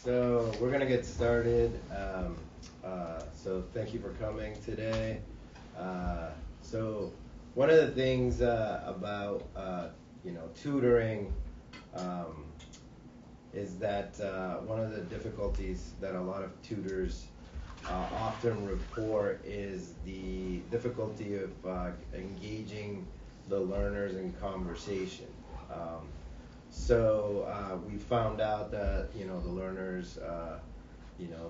So we're gonna get started. So thank you for coming today. So one of the things about tutoring is that one of the difficulties that a lot of tutors often report is the difficulty of engaging the learners in conversation. So we found out that the learners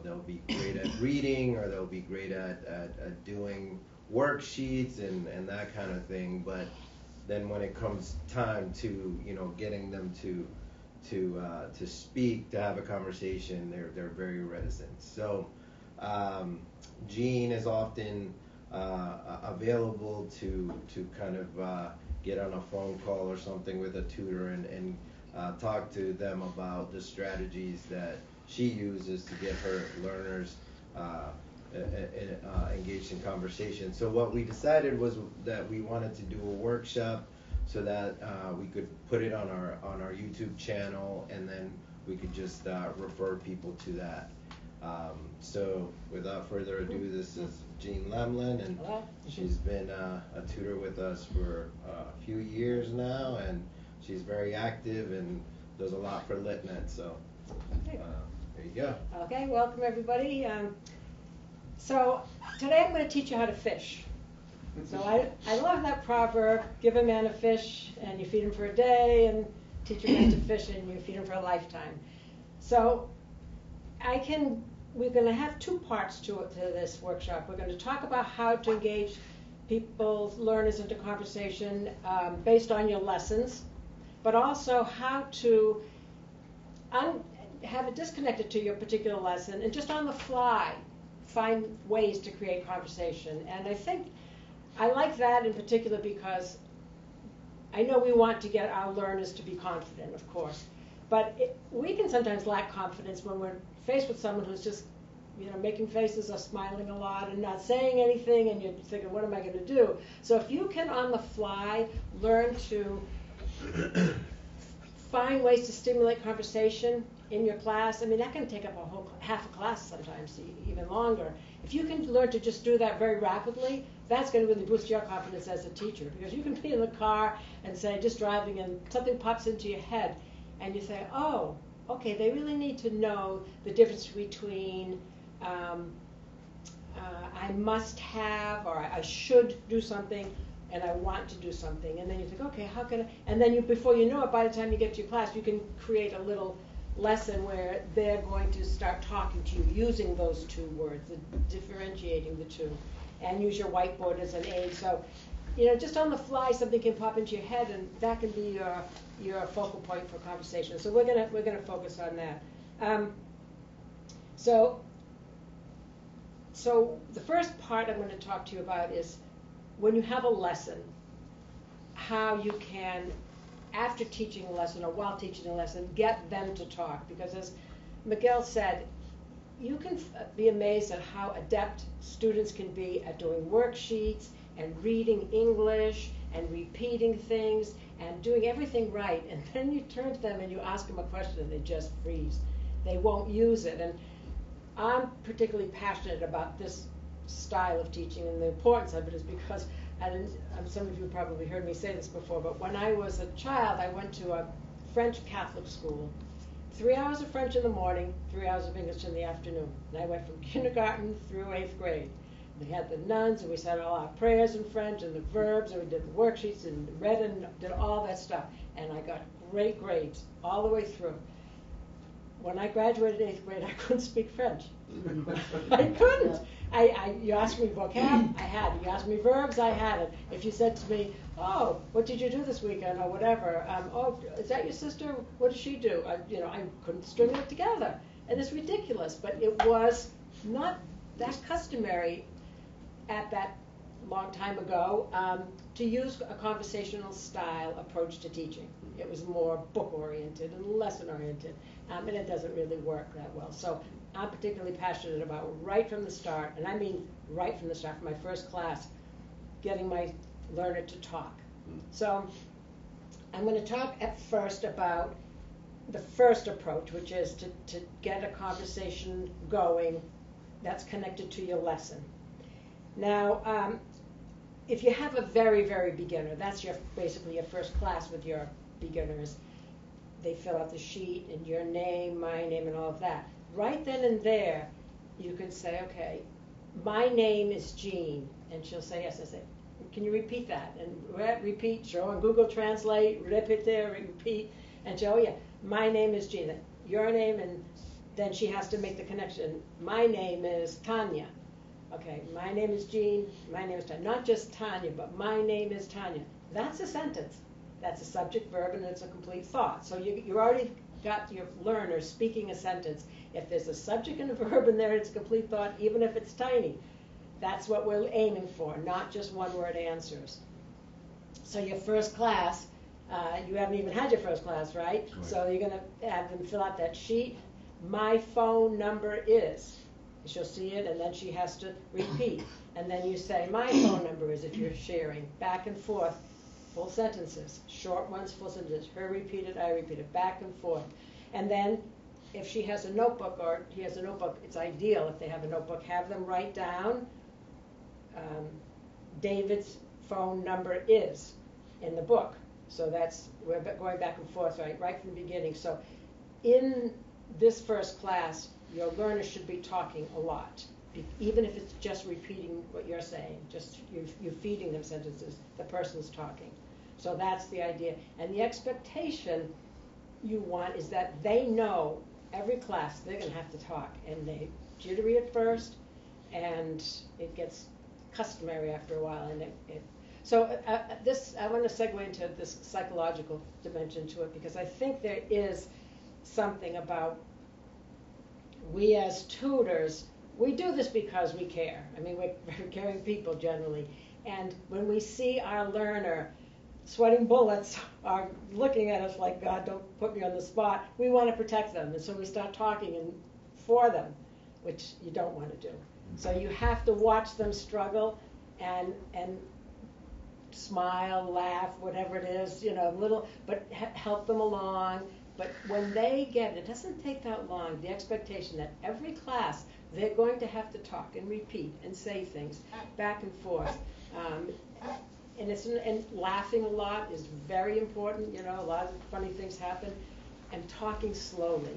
they'll be great at reading, or they'll be great at doing worksheets and that kind of thing, but then when it comes time to getting them to speak, to have a conversation, they're very reticent. So Jean is often available to kind of get on a phone call or something with a tutor and talk to them about the strategies that she uses to get her learners engaged in conversation. So what we decided was that we wanted to do a workshop so that we could put it on our YouTube channel, and then we could just refer people to that. So without further ado, this is Jean Lemlin, and she's been a tutor with us for a few years now, and she's very active and does a lot for LitNet. So there you go. Okay, welcome everybody. So today I'm going to teach you how to fish. So I love that proverb, give a man a fish and you feed him for a day, and teach a man to fish and you feed him for a lifetime. So we're going to have two parts to this workshop. We're going to talk about how to engage people's learners into conversation based on your lessons, but also how to have it disconnected to your particular lesson and just on the fly find ways to create conversation. And I think I like that in particular because I know we want to get our learners to be confident, of course, but we can sometimes lack confidence when we're faced with someone who's just making faces or smiling a lot and not saying anything, and you're thinking, what am I going to do? So if you can on the fly learn to find ways to stimulate conversation in your class, I mean, that can take up a whole half a class sometimes, even longer. If you can learn to just do that very rapidly, that's going to really boost your confidence as a teacher, because you can be in the car and say, just driving, and something pops into your head, and you say, oh, okay, they really need to know the difference between I must have, or I should do something, and I want to do something. And then you think, okay, how can I? And then before you know it, by the time you get to your class, you can create a little lesson where they're going to start talking to you using those two words, differentiating the two, and use your whiteboard as an aid. So, just on the fly, something can pop into your head, and that can be your focal point for conversation. So we're gonna focus on that. So the first part I'm going to talk to you about is when you have a lesson, how you can, after teaching a lesson or while teaching a lesson, get them to talk. Because as Miguel said, you can be amazed at how adept students can be at doing worksheets and reading English and repeating things and doing everything right. And then you turn to them and you ask them a question and they just freeze. They won't use it. And I'm particularly passionate about this style of teaching, and the importance of it is because, and some of you probably heard me say this before, but when I was a child, I went to a French Catholic school. 3 hours of French in the morning, 3 hours of English in the afternoon. And I went from kindergarten through 8th grade. We had the nuns, and we said all our prayers in French, and the verbs, and we did the worksheets, and read and did all that stuff. And I got great grades all the way through. When I graduated 8th grade, I couldn't speak French. I couldn't. You asked me vocab, I had it. You asked me verbs, I had it. If you said to me, oh, what did you do this weekend, or whatever, oh, is that your sister? What does she do? I couldn't string it together. And it's ridiculous, but it was not that customary at that long time ago to use a conversational style approach to teaching. It was more book-oriented and lesson-oriented, and it doesn't really work that well. So I'm particularly passionate about right from the start, and I mean right from the start, from my first class, getting my learner to talk. So I'm going to talk at first about the first approach, which is to get a conversation going that's connected to your lesson. Now, if you have a very, very beginner, that's basically your first class with your beginners. They fill out the sheet and your name, my name, and all of that. Right then and there, you can say, okay, my name is Jean. And she'll say yes. I say, can you repeat that? And repeat, show on Google Translate, repeat there, repeat. And she'll, oh yeah, my name is Jean. Your name, and then she has to make the connection. My name is Tanya. Okay, my name is Jean, my name is Tanya. Not just Tanya, but my name is Tanya. That's a sentence. That's a subject, verb, and it's a complete thought. So you already got your learner speaking a sentence. If there's a subject and a verb in there, it's a complete thought, even if it's tiny. That's what we're aiming for, not just one-word answers. So your first class, you haven't even had your first class, right? So you're going to have them fill out that sheet. My phone number is. She'll see it, and then she has to repeat. And then you say, my phone number is, if you're sharing. Back and forth, full sentences. Short ones, full sentences. Her repeated, I repeated, back and forth. And then if she has a notebook, or he has a notebook, it's ideal if they have a notebook, have them write down David's phone number is in the book. So we're going back and forth, right from the beginning. So in this first class, your learner should be talking a lot, even if it's just repeating what you're saying, just you're feeding them sentences, the person's talking. So that's the idea. And the expectation you want is that they know every class they're going to have to talk, and they jittery at first, and it gets customary after a while. And I want to segue into this psychological dimension to it, because I think there is something about, we as tutors, we do this because we care. I mean, we're caring people generally. And when we see our learner sweating bullets, are looking at us like, God, don't put me on the spot, we want to protect them. And so we start talking for them, which you don't want to do. So you have to watch them struggle and smile, laugh, whatever it is, but help them along. But when they get it doesn't take that long, the expectation that every class they're going to have to talk and repeat and say things back and forth. And laughing a lot is very important. A lot of funny things happen. And talking slowly,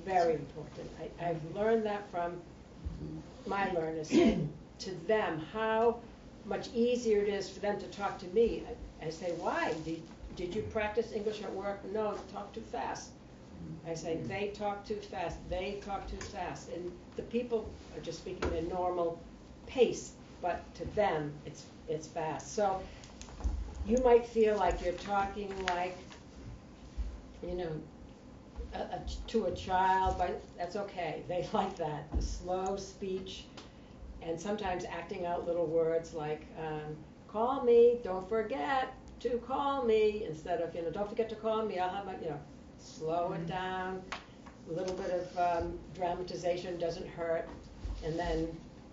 very important. I've learned that from my learners, saying to them how much easier it is for them to talk to me. I say, why? Did you practice English at work? No, talk too fast. I say, they talk too fast. They talk too fast. And the people are just speaking at a normal pace, but to them, it's fast. So you might feel like you're talking like, to a child, but that's okay. They like that, the slow speech, and sometimes acting out little words like, call me, don't forget to call me, instead of, don't forget to call me, I'll have my, slow it down. A little bit of dramatization doesn't hurt, and then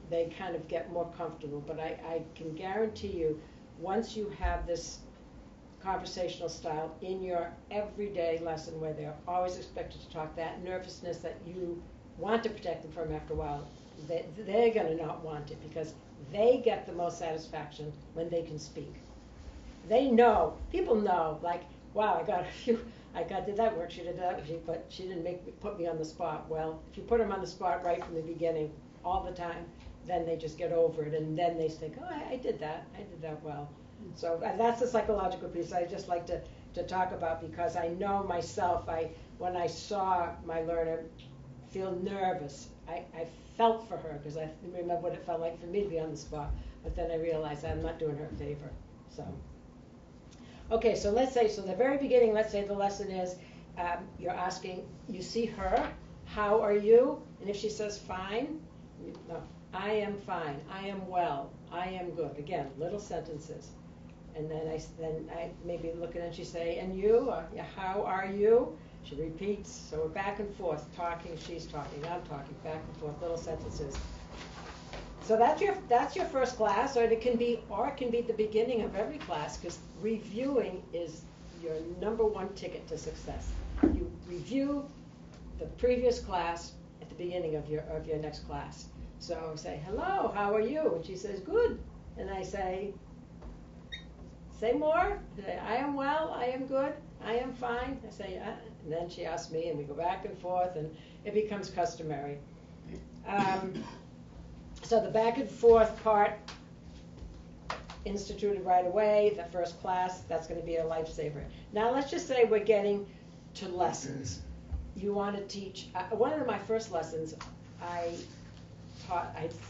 they kind of get more comfortable. But I can guarantee you, once you have this conversational style in your everyday lesson where they're always expected to talk, that nervousness that you want to protect them from after a while, they're going to not want it, because they get the most satisfaction when they can speak. They know, people know, like, wow, I did that worksheet, I did that worksheet, but she didn't put me on the spot. Well, if you put them on the spot right from the beginning, all the time, then they just get over it, and then they think, oh, I did that well. So that's the psychological piece I just like to talk about, because I know myself, when I saw my learner feel nervous, I felt for her, because I remember what it felt like for me to be on the spot, but then I realized I'm not doing her a favor. So, okay, so let's say, the very beginning, let's say the lesson is, you're asking, you see her, how are you? And if she says fine, no, I am fine, I am well, I am good. Again, little sentences. And then I maybe look at her and she say, and you, how are you? She repeats, so we're back and forth, talking, she's talking, I'm talking, back and forth, little sentences. So that's your first class, or it can be the beginning of every class, because reviewing is your number one ticket to success. you review the previous class at the beginning of your next class. So say, hello, how are you? And she says, good. And I say more. I say, I am well, I am good, I am fine. I say, and then she asks me, and we go back and forth, and it becomes customary. So the back and forth part instituted right away, the first class, that's going to be a lifesaver. Now let's just say we're getting to lessons. You want to teach, one of my first lessons I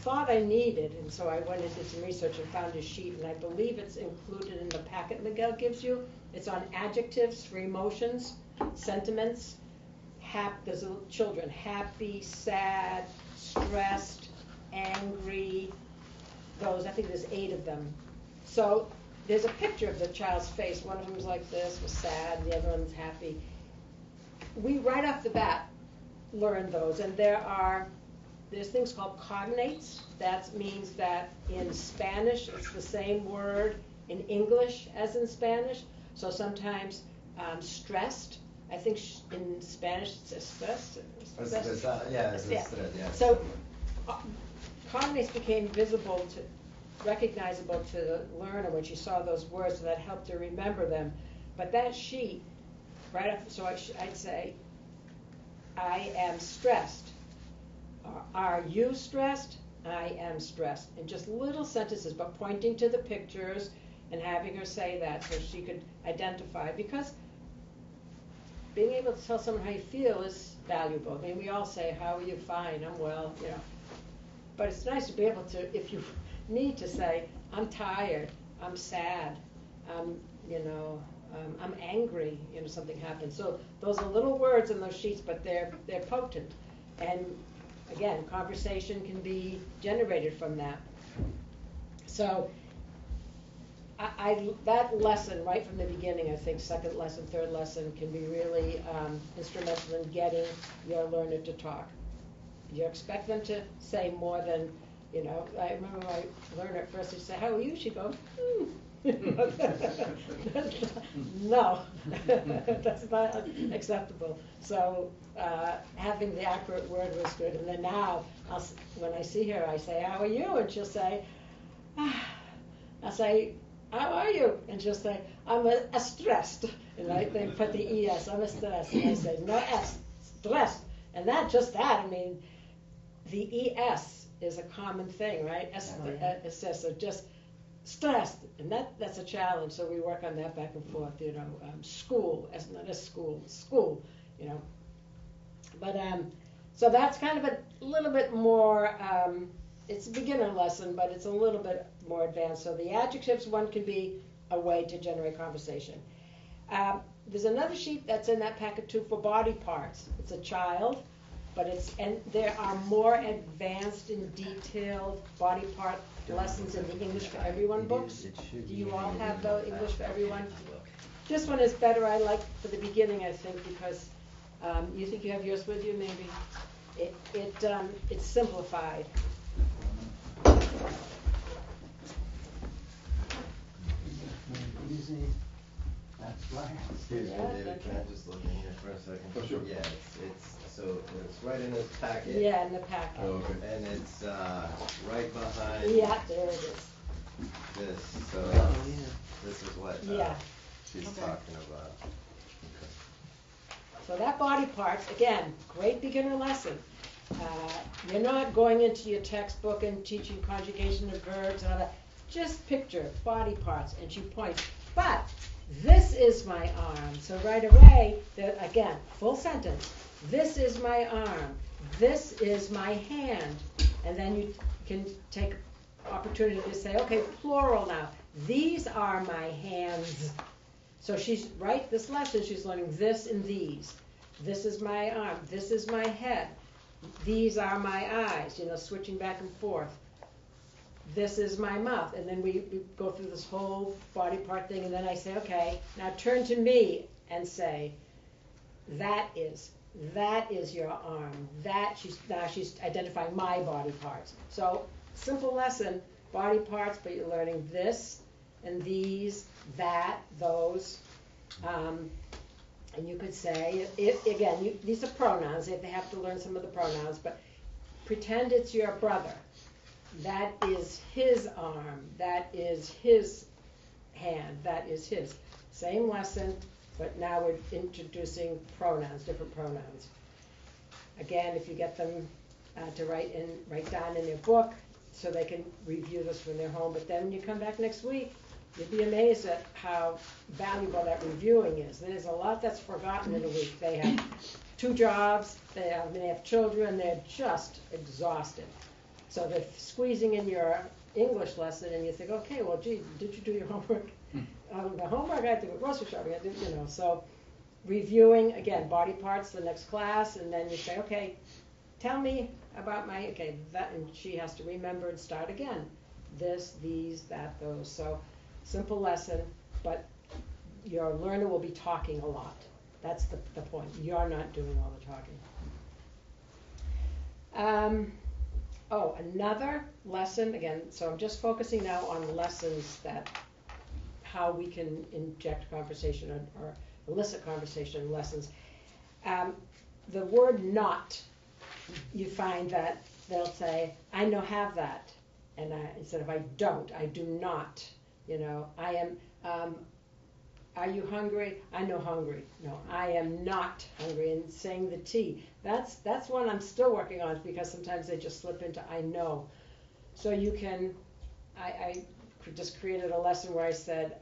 thought I needed, and so I went and did some research and found a sheet, and I believe it's included in the packet Miguel gives you. It's on adjectives for emotions, sentiments, there's children, happy, sad, stressed, angry, those, I think there's 8 of them. So there's a picture of the child's face. One of them was like this, was sad, the other one's happy. We right off the bat learn those, and there's things called cognates. That means that in Spanish it's the same word in English as in Spanish. So sometimes stressed, I think in Spanish it's stress. So cognates became recognizable to the learner when she saw those words, so that helped her remember them. But that sheet, right after, so I'd say, I am stressed. Are you stressed? I am stressed. And just little sentences, but pointing to the pictures and having her say that so she could identify. Because being able to tell someone how you feel is valuable. I mean, we all say, how are you? Fine, I'm well, you know. But it's nice to be able to, if you need to say, I'm tired, I'm sad, I'm angry, something happened. So those are little words in those sheets, but they're potent. And again, conversation can be generated from that. So that lesson right from the beginning, I think second lesson, third lesson can be really instrumental in getting your learner to talk. You expect them to say more than, I remember my learner at first would say, how are you? She'd go, no, that's not acceptable. So having the accurate word was good. And then now, when I see her, I say, how are you? And she'll say, I'll say, how are you? And she'll say, I'm stressed. And I then put the ES, I'm stressed. And I say, no S, stressed. And I mean, the ES is a common thing, right? So just stressed, and that's a challenge. So we work on that back and forth. School, not a school, But so that's kind of a little bit more. It's a beginner lesson, but it's a little bit more advanced. So the adjectives one can be a way to generate conversation. There's another sheet that's in that packet too for body parts. It's a child. And there are more advanced and detailed body part lessons in the English for Everyone books. Do you all have the English for Everyone? This one is better, I like, for the beginning, I think, because you think you have yours with you, maybe? It's simplified. Easy. That's right. Excuse me, David, can I just look in here for a second? Oh, sure. Yeah, so it's right in this packet. Yeah, in the packet. Oh, okay. And it's right behind Yeah, there it is. this. So this is what she's talking about. So that body parts, again, great beginner lesson. You're not going into your textbook and teaching conjugation of verbs and all that. Just picture body parts, and she points. But this is my arm. So right away, again, full sentence. This is my arm. This is my hand. And then you can take opportunity to say, okay, plural now. These are my hands. So this lesson, she's learning this and these. This is my arm. This is my head. These are my eyes, switching back and forth. This is my mouth. And then we go through this whole body part thing, and then I say, okay, now turn to me and say, that is your arm. She's identifying my body parts. So simple lesson, body parts, but you're learning this and these, that, those. And you could say, again, these are pronouns, they have to learn some of the pronouns, but pretend it's your brother. That is his arm, that is his hand, that is his. Same lesson, but now we're introducing pronouns, different pronouns. Again, if you get them to write down in their book so they can review this when they're home, but then when you come back next week, you'd be amazed at how valuable that reviewing is. There's a lot that's forgotten in a week. They have 2 jobs, they have children, they're just exhausted. So they're squeezing in your English lesson and you think, okay, well, gee, did you do your homework? The homework, I had to go grocery shopping, so reviewing, again, body parts, the next class, and then you say, okay, tell me about that, and she has to remember and start again. This, these, that, those. So simple lesson, but your learner will be talking a lot. That's the point. You're not doing all the talking. Another lesson, again, so I'm just focusing now on lessons how we can inject conversation or elicit conversation lessons. The word not, you find that they'll say, I no have that, and instead of I do not, I am, are you hungry? I no hungry. No, I am not hungry, and saying the T. That's one I'm still working on because sometimes they just slip into I know. So you can, I just created a lesson where I said,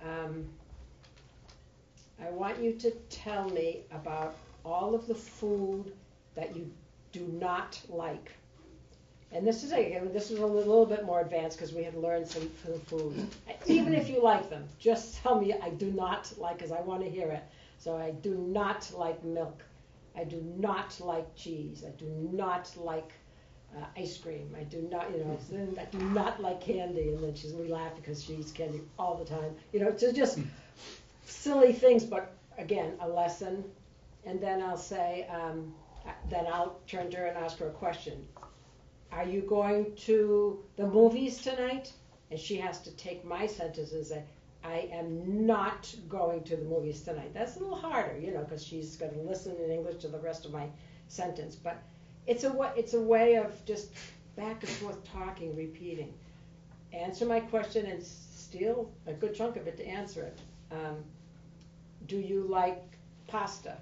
I want you to tell me about all of the food that you do not like. And this is a little bit more advanced because we had learned some food. Even if you like them, just tell me I do not like, because I want to hear it. So I do not like milk. I do not like cheese. I do not like ice cream. I do not, I do not like candy. And then we laugh because she eats candy all the time. So just silly things, but again, a lesson. And then I'll say, then I'll turn to her and ask her a question. Are you going to the movies tonight? And she has to take my sentence and say, I am not going to the movies tonight. That's a little harder, because she's going to listen in English to the rest of my sentence. But it's a way of just back and forth talking, repeating. Answer my question and steal a good chunk of it to answer it. Do you like pasta?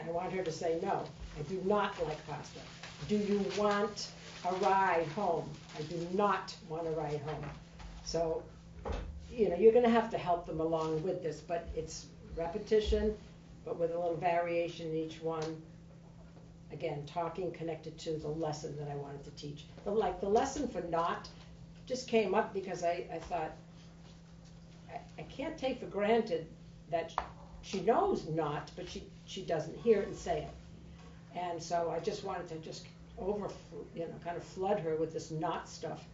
I want her to say no. I do not like pasta. Do you want a ride home? I do not want a ride home. So, you're going to have to help them along with this, but it's repetition, but with a little variation in each one. Again, talking connected to the lesson that I wanted to teach. But like the lesson for not just came up because I thought, I can't take for granted that she knows not, but she doesn't hear it and say it. And so I just wanted to just kind of flood her with this not stuff.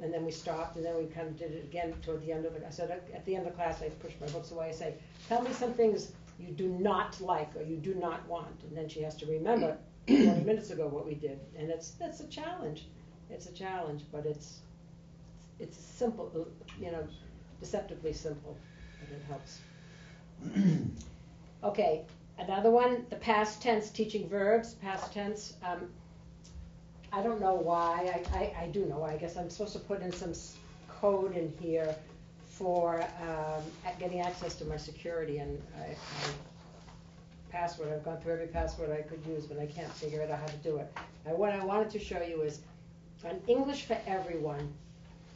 And then we stopped, and then we kind of did it again toward the end of it. I said, at the end of the class, I pushed my books away. I say, tell me some things you do not like or you do not want. And then she has to remember 20 minutes ago what we did. And that's a challenge. It's a challenge, but it's simple, deceptively simple, but it helps. Okay, another one, the past tense, teaching verbs, past tense. I don't know why, I do know why. I guess I'm supposed to put in some code in here for getting access to my security, and password, I've gone through every password I could use, but I can't figure out how to do it. Now, what I wanted to show you is, on English for Everyone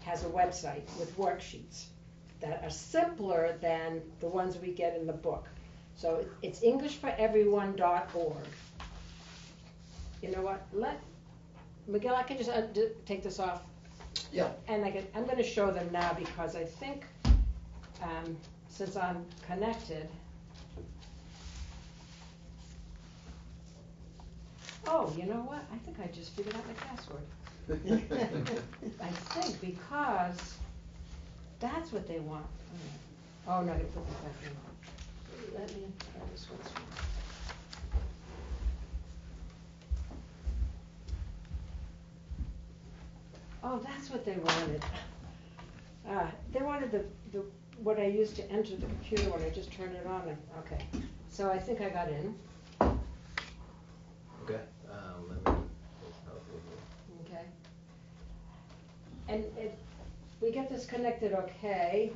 has a website with worksheets that are simpler than the ones we get in the book. So it's EnglishForEveryone.org. You know what? Miguel, I can just take this off. Yeah. And I'm going to show them now because I think since I'm connected. Oh, you know what? I think I just figured out my password. I think because that's what they want. Oh, no, I got to put this back in. Let me try this once more. Oh, that's what they wanted. They wanted the what I used to enter the computer when I just turned it on. Okay. So I think I got in. Okay. Let me just help you here. Okay. And if we get this connected okay,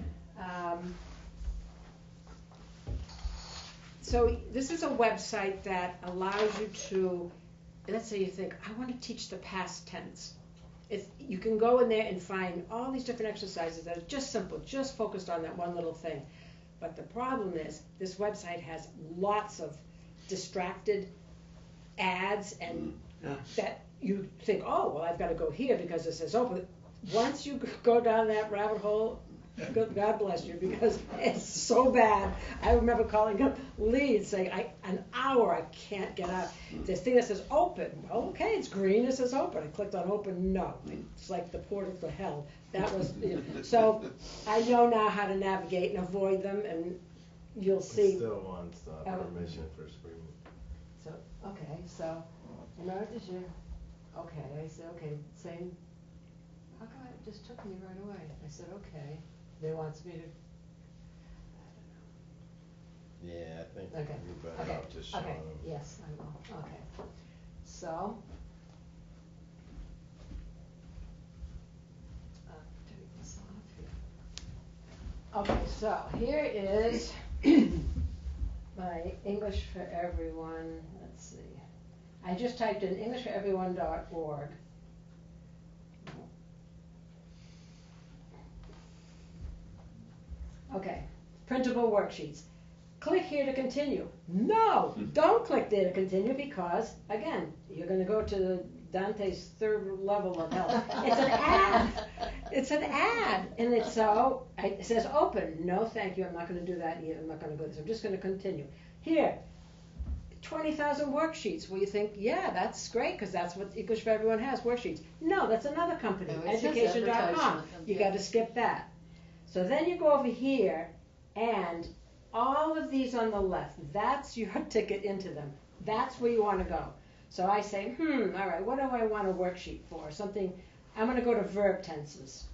so this is a website that allows you to, let's say you think, I want to teach the past tense. You can go in there and find all these different exercises that are just simple, just focused on that one little thing. But the problem is, this website has lots of distracted ads and that you think, oh, well, I've got to go here because it says open. Once you go down that rabbit hole, God bless you, because it's so bad. I remember calling up Lee and saying, an hour I can't get out. This thing that says open, well, okay, it's green, it says open. I clicked on open, no. It's like the portal to hell. That was, so I know now how to navigate and avoid them, and you'll see. It still wants permission for screen. So, okay, so, in order to, okay, I said, okay, same. How come it just took me right away? I said, okay. They wants me to. Yeah, I think Okay. you're better off just showing Okay. them. Yes, I will. Okay. So. Take this off here. Okay, so here is my English for Everyone. Let's see. I just typed in EnglishForEveryone.org. Okay, printable worksheets. Click here to continue. No, don't click there to continue because, again, you're going to go to Dante's third level of hell. It's an ad. It's an ad. And it's so, it says open. No, thank you. I'm not going to do that either. I'm not going to go this. I'm just going to continue. Here, 20,000 worksheets. Well, you think, yeah, that's great because that's what English for Everyone has, worksheets. No, that's another company, No, it says education.com. advertisement. You got to skip that. So then you go over here, and all of these on the left, that's your ticket into them. That's where you want to go. So I say, all right, what do I want a worksheet for? Something, I'm going to go to verb tenses.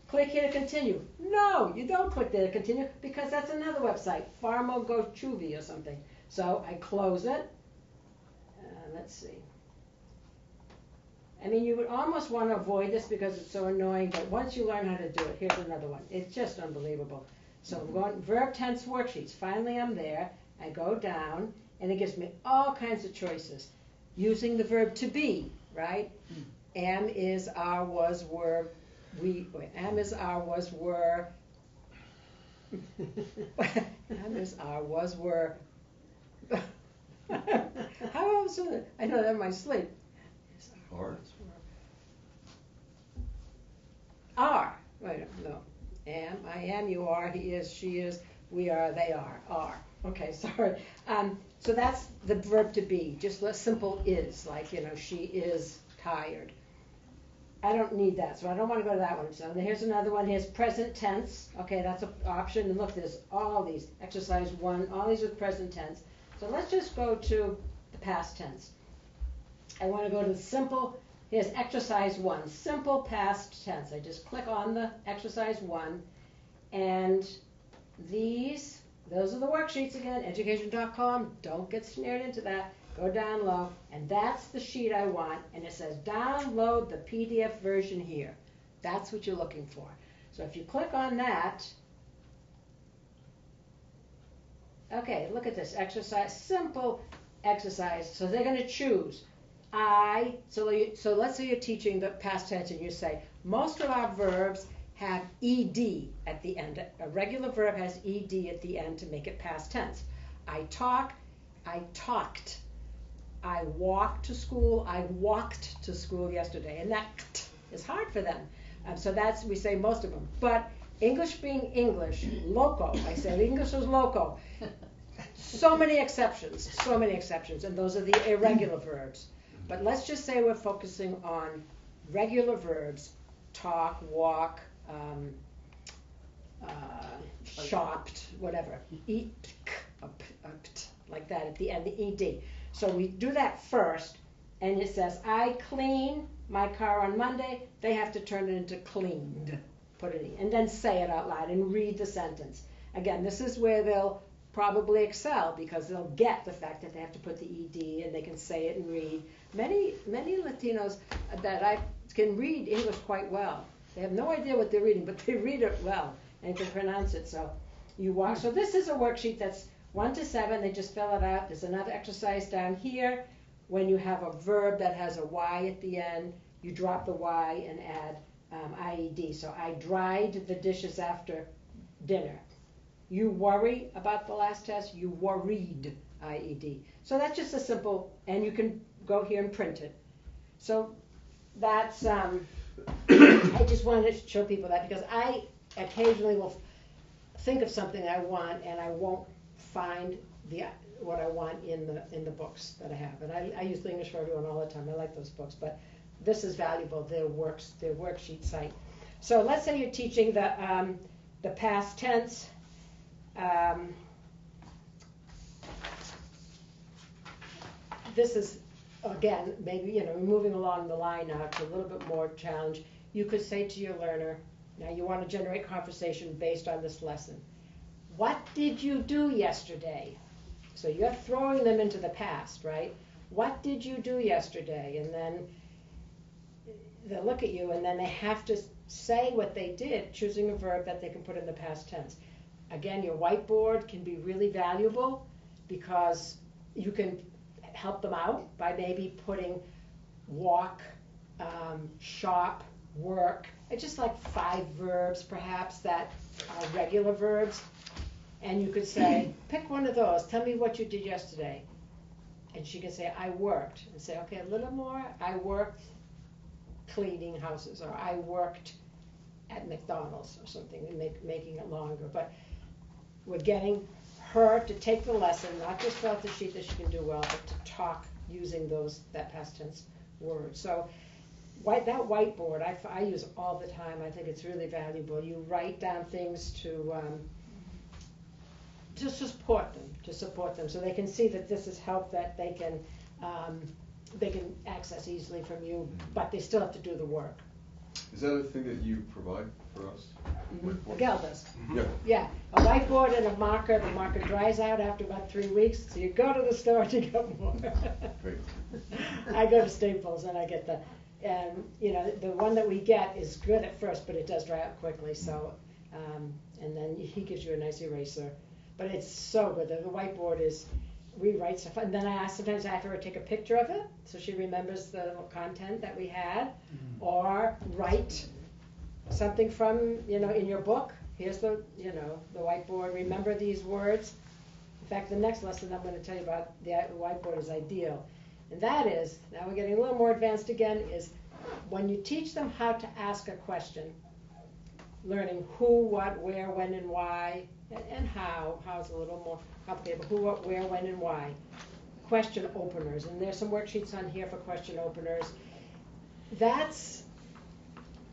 Click here to continue. No, you don't click there to continue because that's another website, Farmo Gochuvi or something. So I close it. Let's see. I mean, you would almost want to avoid this because it's so annoying, but once you learn how to do it, here's another one. It's just unbelievable. So I'm going, verb tense worksheets. Finally, I'm there. I go down, and it gives me all kinds of choices. Using the verb to be, right? Am, is, are, was, were, am, is, are, was, were. Am, is, are, was, were. How else? I know that in my sleep. Or Are. Wait, no. Am, I am, you are, he is, she is, we are, they are. Okay, sorry. So that's the verb to be, just a simple is, like, she is tired. I don't need that, so I don't want to go to that one. So here's another one. Here's present tense. Okay, that's an option. And look, there's all these. Exercise 1, all these are present tense. So let's just go to the past tense. I want to go to the simple. Here's exercise 1, simple past tense. I just click on the exercise 1, and those are the worksheets again, education.com. Don't get snared into that. Go down low, and that's the sheet I want, and it says download the PDF version here. That's what you're looking for. So if you click on that, okay, look at this exercise, simple exercise. So they're going to choose. So let's say you're teaching the past tense and you say, most of our verbs have ed at the end. A regular verb has ed at the end to make it past tense. I talk, I talked. I walked to school, I walked to school yesterday. And that is hard for them. So we say most of them. But English being English, loco, I said English is loco. So many exceptions, and those are the irregular verbs. But let's just say we're focusing on regular verbs, talk, walk, shopped, whatever, eat, like that at the end, the ed. So we do that first, and it says, I clean my car on Monday. They have to turn it into cleaned, put it in, and then say it out loud and read the sentence. Again, this is where they'll probably excel because they'll get the fact that they have to put the ED and they can say it and read. Many Latinos that I can read English quite well. They have no idea what they're reading, but they read it well and can pronounce it. So you walk. So this is a worksheet that's 1 to 7. They just fill it out. There's another exercise down here. When you have a verb that has a Y at the end, you drop the Y and add IED. So I dried the dishes after dinner. You worry about the last test, you worried, IED. So that's just a simple, and you can go here and print it. So that's, I just wanted to show people that because I occasionally will think of something I want and I won't find what I want in the books that I have. And I use the English for Everyone all the time. I like those books, but this is valuable, their worksheet site. So let's say you're teaching the past tense. This is, again, maybe, moving along the line now to a little bit more challenge. You could say to your learner, now you want to generate conversation based on this lesson. What did you do yesterday? So you're throwing them into the past, right? What did you do yesterday? And then they'll look at you and then they have to say what they did, choosing a verb that they can put in the past tense. Again, your whiteboard can be really valuable because you can help them out by maybe putting walk, shop, work. It's just like 5 verbs perhaps that are regular verbs. And you could say, pick one of those. Tell me what you did yesterday. And she can say, I worked. And say, okay, a little more. I worked cleaning houses, or I worked at McDonald's or something, and making it longer. But we're getting her to take the lesson, not just fill out the sheet that she can do well, but to talk using that past tense word. So that whiteboard, I use all the time. I think it's really valuable. You write down things to support them, so they can see that this is help that they can access easily from you, but they still have to do the work. Is that a thing that you provide for us? Mm-hmm. Miguel does. Yeah. Yeah, a whiteboard and a marker. The marker dries out after about 3 weeks, so you go to the store to get more. Great. I go to Staples and I get the one that we get is good at first, but it does dry out quickly. So, and then he gives you a nice eraser, but it's so good. The whiteboard is. We write stuff, and then sometimes I have her take a picture of it, so she remembers the content that we had, or write something from, in your book. Here's the whiteboard. Remember these words. In fact, the next lesson I'm going to tell you about the whiteboard is ideal, and that is, now we're getting a little more advanced again, is when you teach them how to ask a question, learning who, what, where, when, and why, and how. How is a little more complicated, but who, what, where, when, and why. Question openers, and there's some worksheets on here for question openers. That's,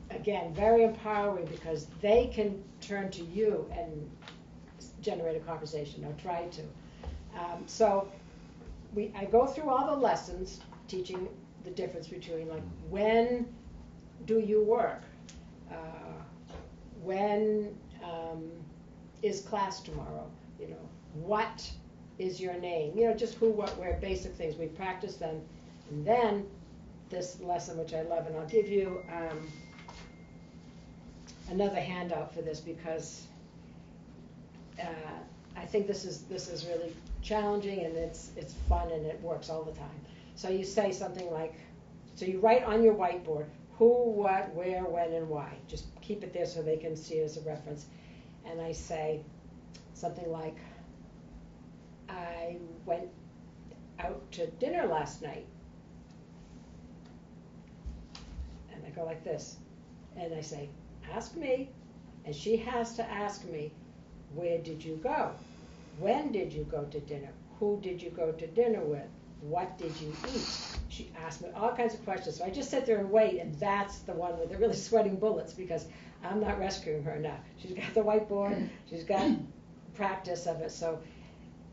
again, very empowering because they can turn to you and generate a conversation, or try to. So I go through all the lessons, teaching the difference between, like, when do you work? When is class tomorrow? What is your name? Just who, what, where, basic things. We practice them. And then this lesson, which I love, and I'll give you another handout for this because I think this is really challenging, and it's fun, and it works all the time. So you say something like, so you write on your whiteboard, who, what, where, when, and why. Just keep it there so they can see it as a reference. And I say something like, I went out to dinner last night. And I go like this. And I say, ask me. And she has to ask me, where did you go? When did you go to dinner? Who did you go to dinner with? What did you eat? She asked me all kinds of questions. So I just sit there and wait, and that's the one where they're really sweating bullets because I'm not rescuing her now. She's got the whiteboard. She's got practice of it. So,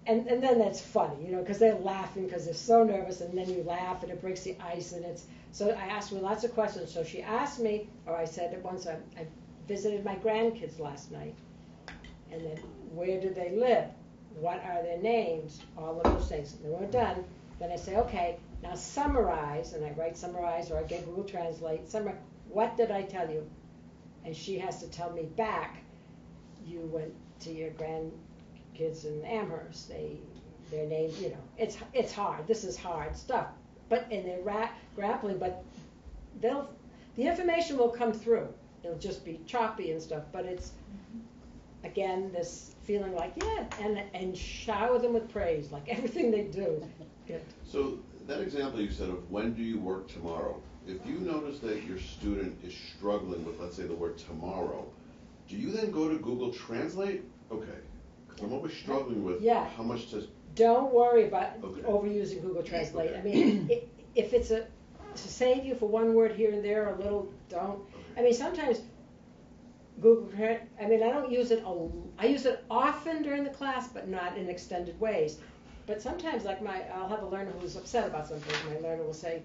and then that's funny, because they're laughing because they're so nervous, and then you laugh and it breaks the ice, and it's. So I asked her lots of questions. So she asked me, or I said at once, I visited my grandkids last night, and then where do they live? what are their names, all of those things. When we're done, then I say, okay, now summarize, and I write summarize, or I get Google Translate, summarize, what did I tell you? And she has to tell me back, you went to your grandkids in Amherst, their names, you know, it's hard, this is hard stuff, and they're grappling, but the information will come through. It'll just be choppy and stuff, but it's, again, this feeling like, yeah, and shower them with praise, like everything they do. Good. So that example you said of when do you work tomorrow, if you notice that your student is struggling with, let's say, the word tomorrow, do you then go to Google Translate? Okay, because I'm always struggling with how much to... Don't worry about overusing Google Translate. Okay. I mean, if it's to save you for one word here and there, a little, don't. Okay. I mean, sometimes Google, I mean, I don't use it, I use it often during the class, but not in extended ways. But sometimes, like I'll have a learner who's upset about something. My learner will say,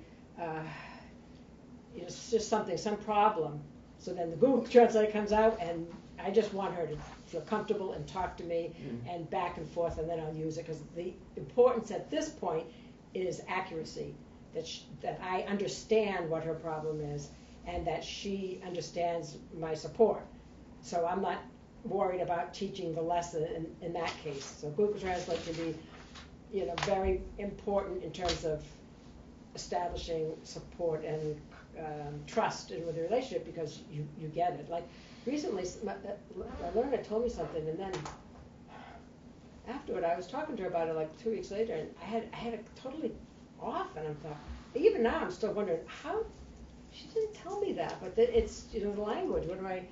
it's just something, some problem. So then the Google Translate comes out, and I just want her to feel comfortable and talk to me and back and forth, and then I'll use it, because the importance at this point is accuracy, that I understand what her problem is and that she understands my support. So I'm not worried about teaching the lesson in that case. So Google Translate can be, you know, very important in terms of establishing support and trust in the relationship, because you get it. Like recently, a learner told me something, and then afterward I was talking to her about it like 2 weeks later, and I had it totally off, and I thought, even now I'm still wondering how she didn't tell me that. But it's, you know, the language. What do I,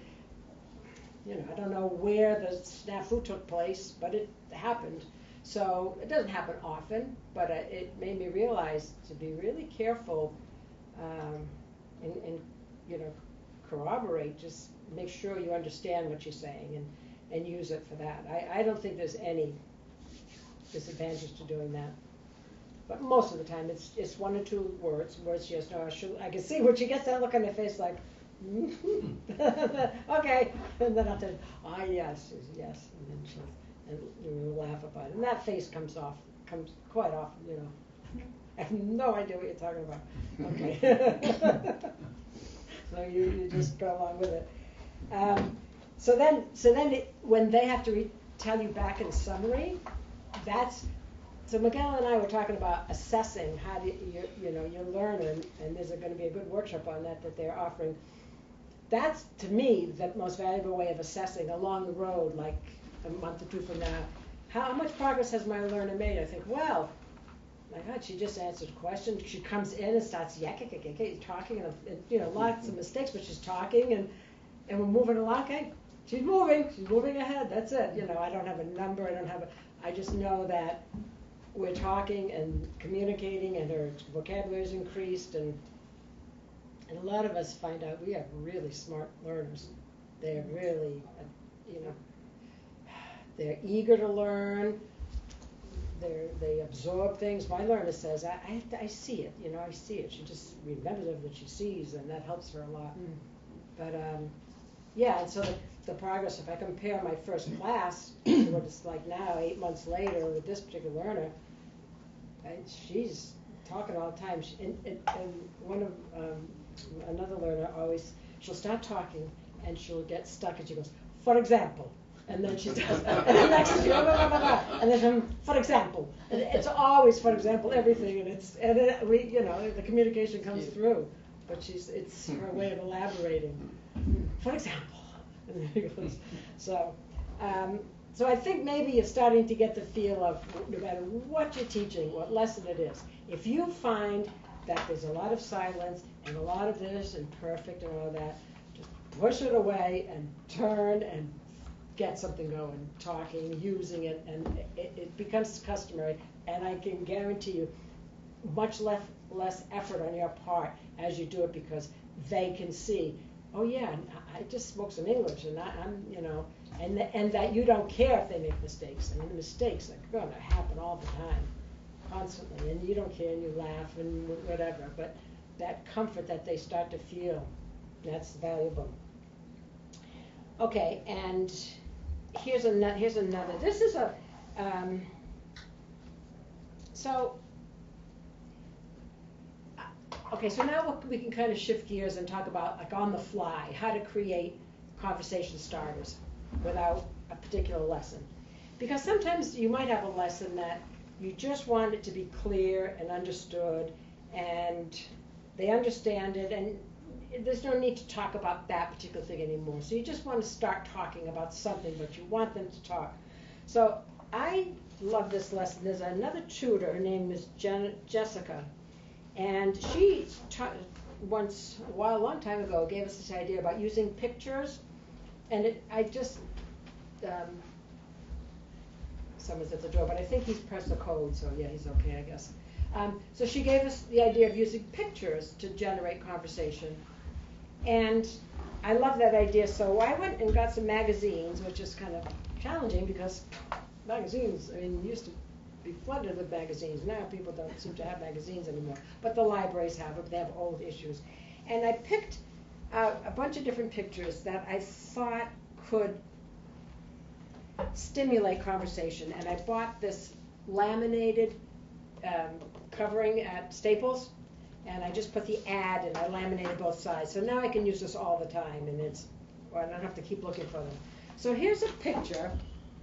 you know, I don't know where the snafu took place, but it happened. So it doesn't happen often, but it made me realize to be really careful and you know, corroborate, just make sure you understand what she's saying and use it for that. I don't think there's any disadvantage to doing that. But most of the time it's 1 or 2 words she has no, I can see when she gets that look on her face like, okay, and then I'll tell her, yes, and then we'll laugh about it. And that face comes quite often, you know. I have no idea what you're talking about. Okay. So you just go along with it. So then when they have to tell you back in summary, so Miguel and I were talking about assessing how do you know, your learner, and there's going to be a good workshop on that they're offering. That's, to me, the most valuable way of assessing along the road, like a month or 2 from now. How much progress has my learner made? I think, well, my God, she just answered a question. She comes in and starts talking, and you know, lots of mistakes, but she's talking, and we're moving along. Okay, she's moving ahead. That's it. You know, I don't have a number. I just know that we're talking and communicating, and her vocabulary's increased, and a lot of us find out we have really smart learners. They're really, you know, they're eager to learn. They absorb things. My learner says, I see it, you know, I see it. She just remembers everything she sees, and that helps her a lot. But, yeah, and so the progress, if I compare my first class to what it's like now, 8 months later, with this particular learner, she's talking all the time. And one of, another learner always, she'll start talking, and she'll get stuck, and she goes, for example. And then she does, and then next she goes, and then for example, and it's always for example everything, and we, you know, the communication comes through, but it's her way of elaborating. For example, and then it goes. So I think maybe you're starting to get the feel of, no matter what you're teaching, what lesson it is, if you find that there's a lot of silence and a lot of this and perfect and all that, just push it away and turn and get something going, talking, using it, and it becomes customary. And I can guarantee you much less effort on your part as you do it, because they can see, oh yeah, I just spoke some English, and I'm, you know, and that you don't care if they make mistakes. I mean, the mistakes are going to happen all the time, constantly, and you don't care, and you laugh and whatever. But that comfort that they start to feel, that's valuable. Okay, and here's another. This is So, okay, so now we can kind of shift gears and talk about, like, on the fly, how to create conversation starters without a particular lesson. Because sometimes you might have a lesson that you just want it to be clear and understood, and they understand it, and there's no need to talk about that particular thing anymore. So you just want to start talking about something, but you want them to talk. So I love this lesson. There's another tutor, her name is Jessica, and she once, a long time ago, gave us this idea about using pictures, and someone's at the door, but I think he's pressed the code, so yeah, he's okay, I guess. So she gave us the idea of using pictures to generate conversation, and I love that idea. So I went and got some magazines, which is kind of challenging because magazines, I mean, used to be flooded with magazines. Now people don't seem to have magazines anymore, but the libraries have them. They have old issues, and I picked out a bunch of different pictures that I thought could stimulate conversation, and I bought this laminated covering at Staples, and I just put the ad and I laminated both sides. So now I can use this all the time, and I don't have to keep looking for them. So here's a picture.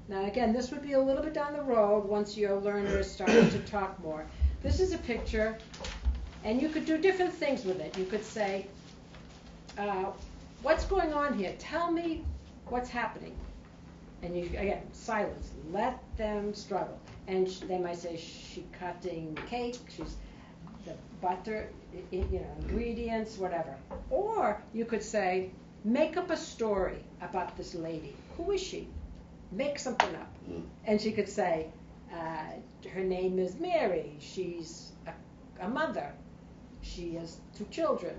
Now again, this would be a little bit down the road once your learner is starting to talk more. This is a picture, and you could do different things with it. You could say, what's going on here? Tell me what's happening. And you, again, silence. Let them struggle. And they might say, she's cutting cake, she's the butter, ingredients, whatever. Or you could say, make up a story about this lady. Who is she? Make something up. And she could say, her name is Mary. She's a mother. She has 2 children.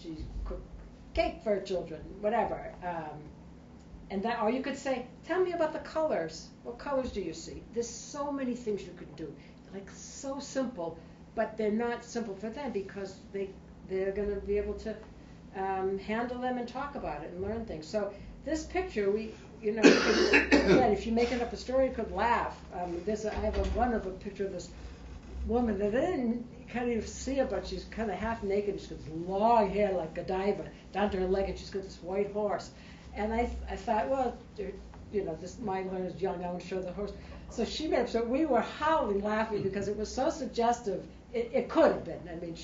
She cooked cake for her children, whatever. And that, or you could say, tell me about the colors. What colors do you see? There's so many things you could do, like so simple, but they're not simple for them because they're going to be able to handle them and talk about it and learn things. So this picture, again, if you're making up a story, you could laugh. I have one of a picture of this woman that I didn't kind of see her, but she's kind of half naked. She's got long hair like Godiva down to her leg, and she's got this white horse. And I thought, well, my learner's young, I want to show the horse. So she made up, so we were howling laughing because it was so suggestive. It could have been. I mean,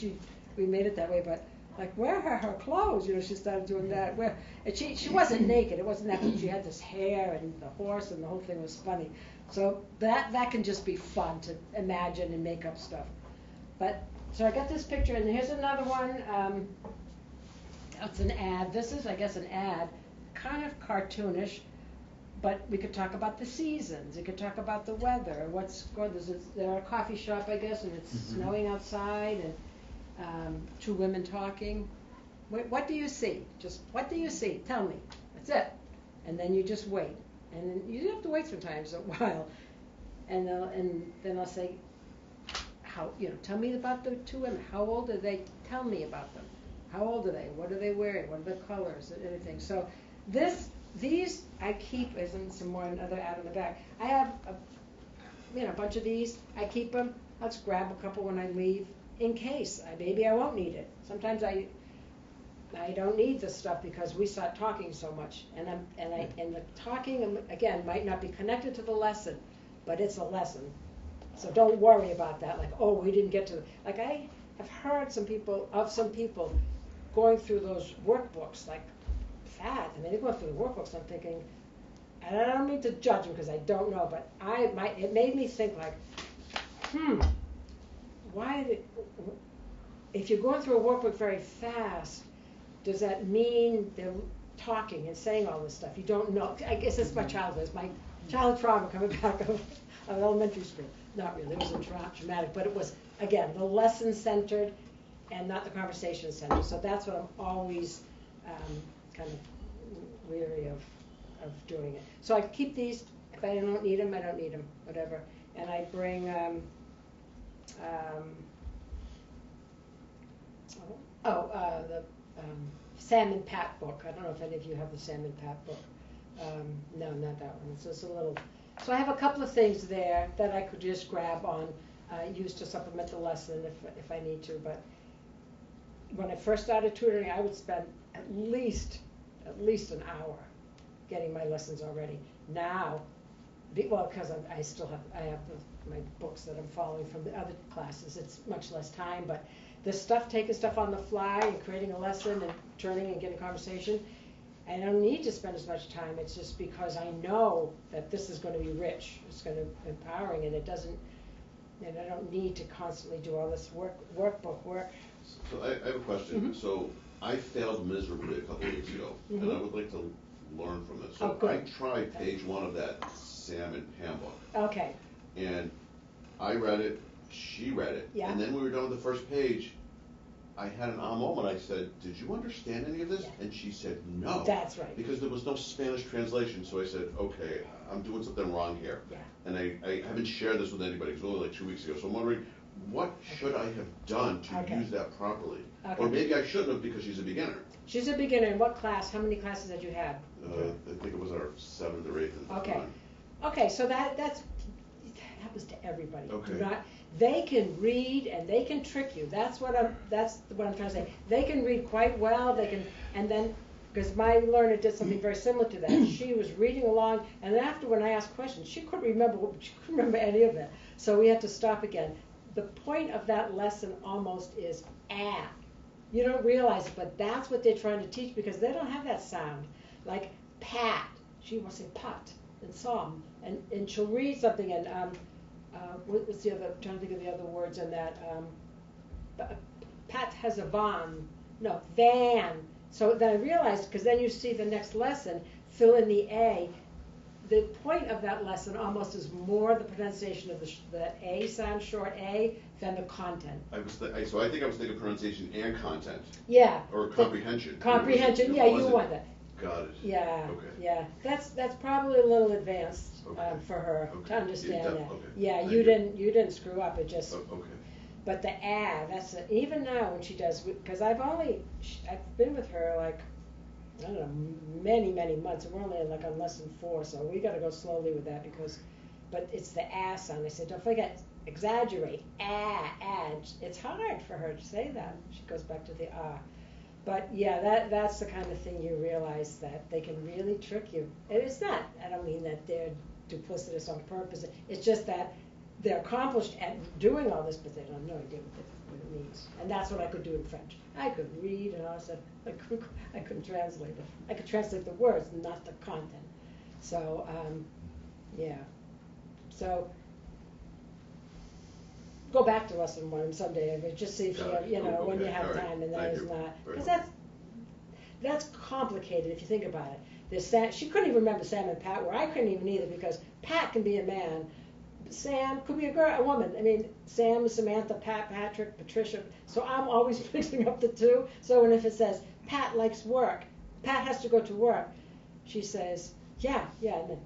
we made it that way, but like, where are her clothes? She started doing that. And she wasn't naked. It wasn't that, but she had this hair and the horse, and the whole thing was funny. So that can just be fun to imagine and make up stuff. So I got this picture, and here's another one. It's an ad. This is, I guess, an ad. Kind of cartoonish, but we could talk about the seasons. We could talk about the weather. What's good? They're a coffee shop, I guess, and it's snowing outside, and 2 women talking. What do you see? Just what do you see? Tell me. That's it. And then you just wait, and then you have to wait sometimes a while, and then I'll say, tell me about the 2 women. How old are they? Tell me about them. How old are they? What are they wearing? What are the colors? Anything. So. These I keep, as in some more another ad in the back. I have a bunch of these. I keep them. I'll just grab a couple when I leave in case. Maybe I won't need it. Sometimes I don't need this stuff because we start talking so much, and the talking again might not be connected to the lesson, but it's a lesson. So don't worry about that. Like, oh, we didn't get to. Like, I have heard some people going through those workbooks like. I mean, they go through the workbooks. I'm thinking, and I don't mean to judge them because I don't know, but it made me think like, if you're going through a workbook very fast, does that mean they're talking and saying all this stuff? You don't know. I guess it's my childhood. It's my childhood trauma coming back of elementary school. Not really. It wasn't traumatic, but it was, again, the lesson-centered and not the conversation-centered. So that's what I'm always kind of weary of doing it. So I keep these. If I don't need them, I don't need them, whatever. And I bring the Sam and Pat book. I don't know if any of you have the Sam and Pat book. No, not that one. It's just a little So I have a couple of things there that I could just grab on, use to supplement the lesson if I need to. But when I first started tutoring, I would spend at least an hour getting my lessons already. Now, because I still have my books that I'm following from the other classes, it's much less time. But this stuff, taking stuff on the fly and creating a lesson and turning and getting conversation, I don't need to spend as much time. It's just because I know that this is going to be rich. It's going to be empowering, and and I don't need to constantly do all this workbook work. So I have a question. So I failed miserably a couple of weeks ago, and I would like to learn from this. So I tried page 1 of that Sam and Pam book. Okay. And I read it, she read it, Yeah. and then we were done with the first page. I had an aha moment. I said, "Did you understand any of this?" Yeah. And she said, "No." That's right. Because there was no Spanish translation. So I said, "Okay, I'm doing something wrong here." Yeah. And I haven't shared this with anybody. It was only like 2 weeks ago. So I'm wondering, what should I have done to use that properly? Okay. Or maybe I shouldn't have because she's a beginner. She's a beginner. In what class? How many classes did you have? I think it was our 7th or 8th. Okay. Okay, so that's it happens to everybody. Okay. They can read and they can trick you. That's what I'm trying to say. They can read quite well. And then because my learner did something very similar to that. She was reading along, and then after when I asked questions, she couldn't remember any of it. So we had to stop again. The point of that lesson almost is You don't realize it, but that's what they're trying to teach because they don't have that sound. Like pat, she will say pat and psalm, and she'll read something and what's the other? I'm trying to think of the other words in that. Pat has a van. So then I realized, because then you see the next lesson, fill in the A. The point of that lesson almost is more the pronunciation of the A sound, short A, than the content. So I think I was thinking pronunciation and content. Yeah. Or comprehension. Comprehension, yeah, you want that. Got it. Yeah. Okay. Yeah. That's probably a little advanced for her to understand that. Okay. Yeah, you didn't screw up. It just. Okay. But the even now when she does, because I've been with her like, I don't know, many months, and we're only like on lesson 4, so we got to go slowly with that but it's the sound. I said, don't forget, exaggerate, It's hard for her to say that. She goes back to the But yeah, that's the kind of thing you realize that they can really trick you. And it's not, I don't mean that they're duplicitous on purpose. It's just that they're accomplished at doing all this, but they don't have no idea what it means. And that's what I could do in French. I could read and all that stuff. I couldn't translate it. I could translate the words, not the content. So, yeah. So, go back to lesson 1 someday. But just see if when you have time, and that is not because that's complicated if you think about it. She couldn't even remember Sam and Pat. Where I couldn't even either because Pat can be a man. Sam could be a woman. I mean, Sam, Samantha, Pat, Patrick, Patricia. So I'm always mixing up the two. So if it says Pat likes work, Pat has to go to work. She says, yeah,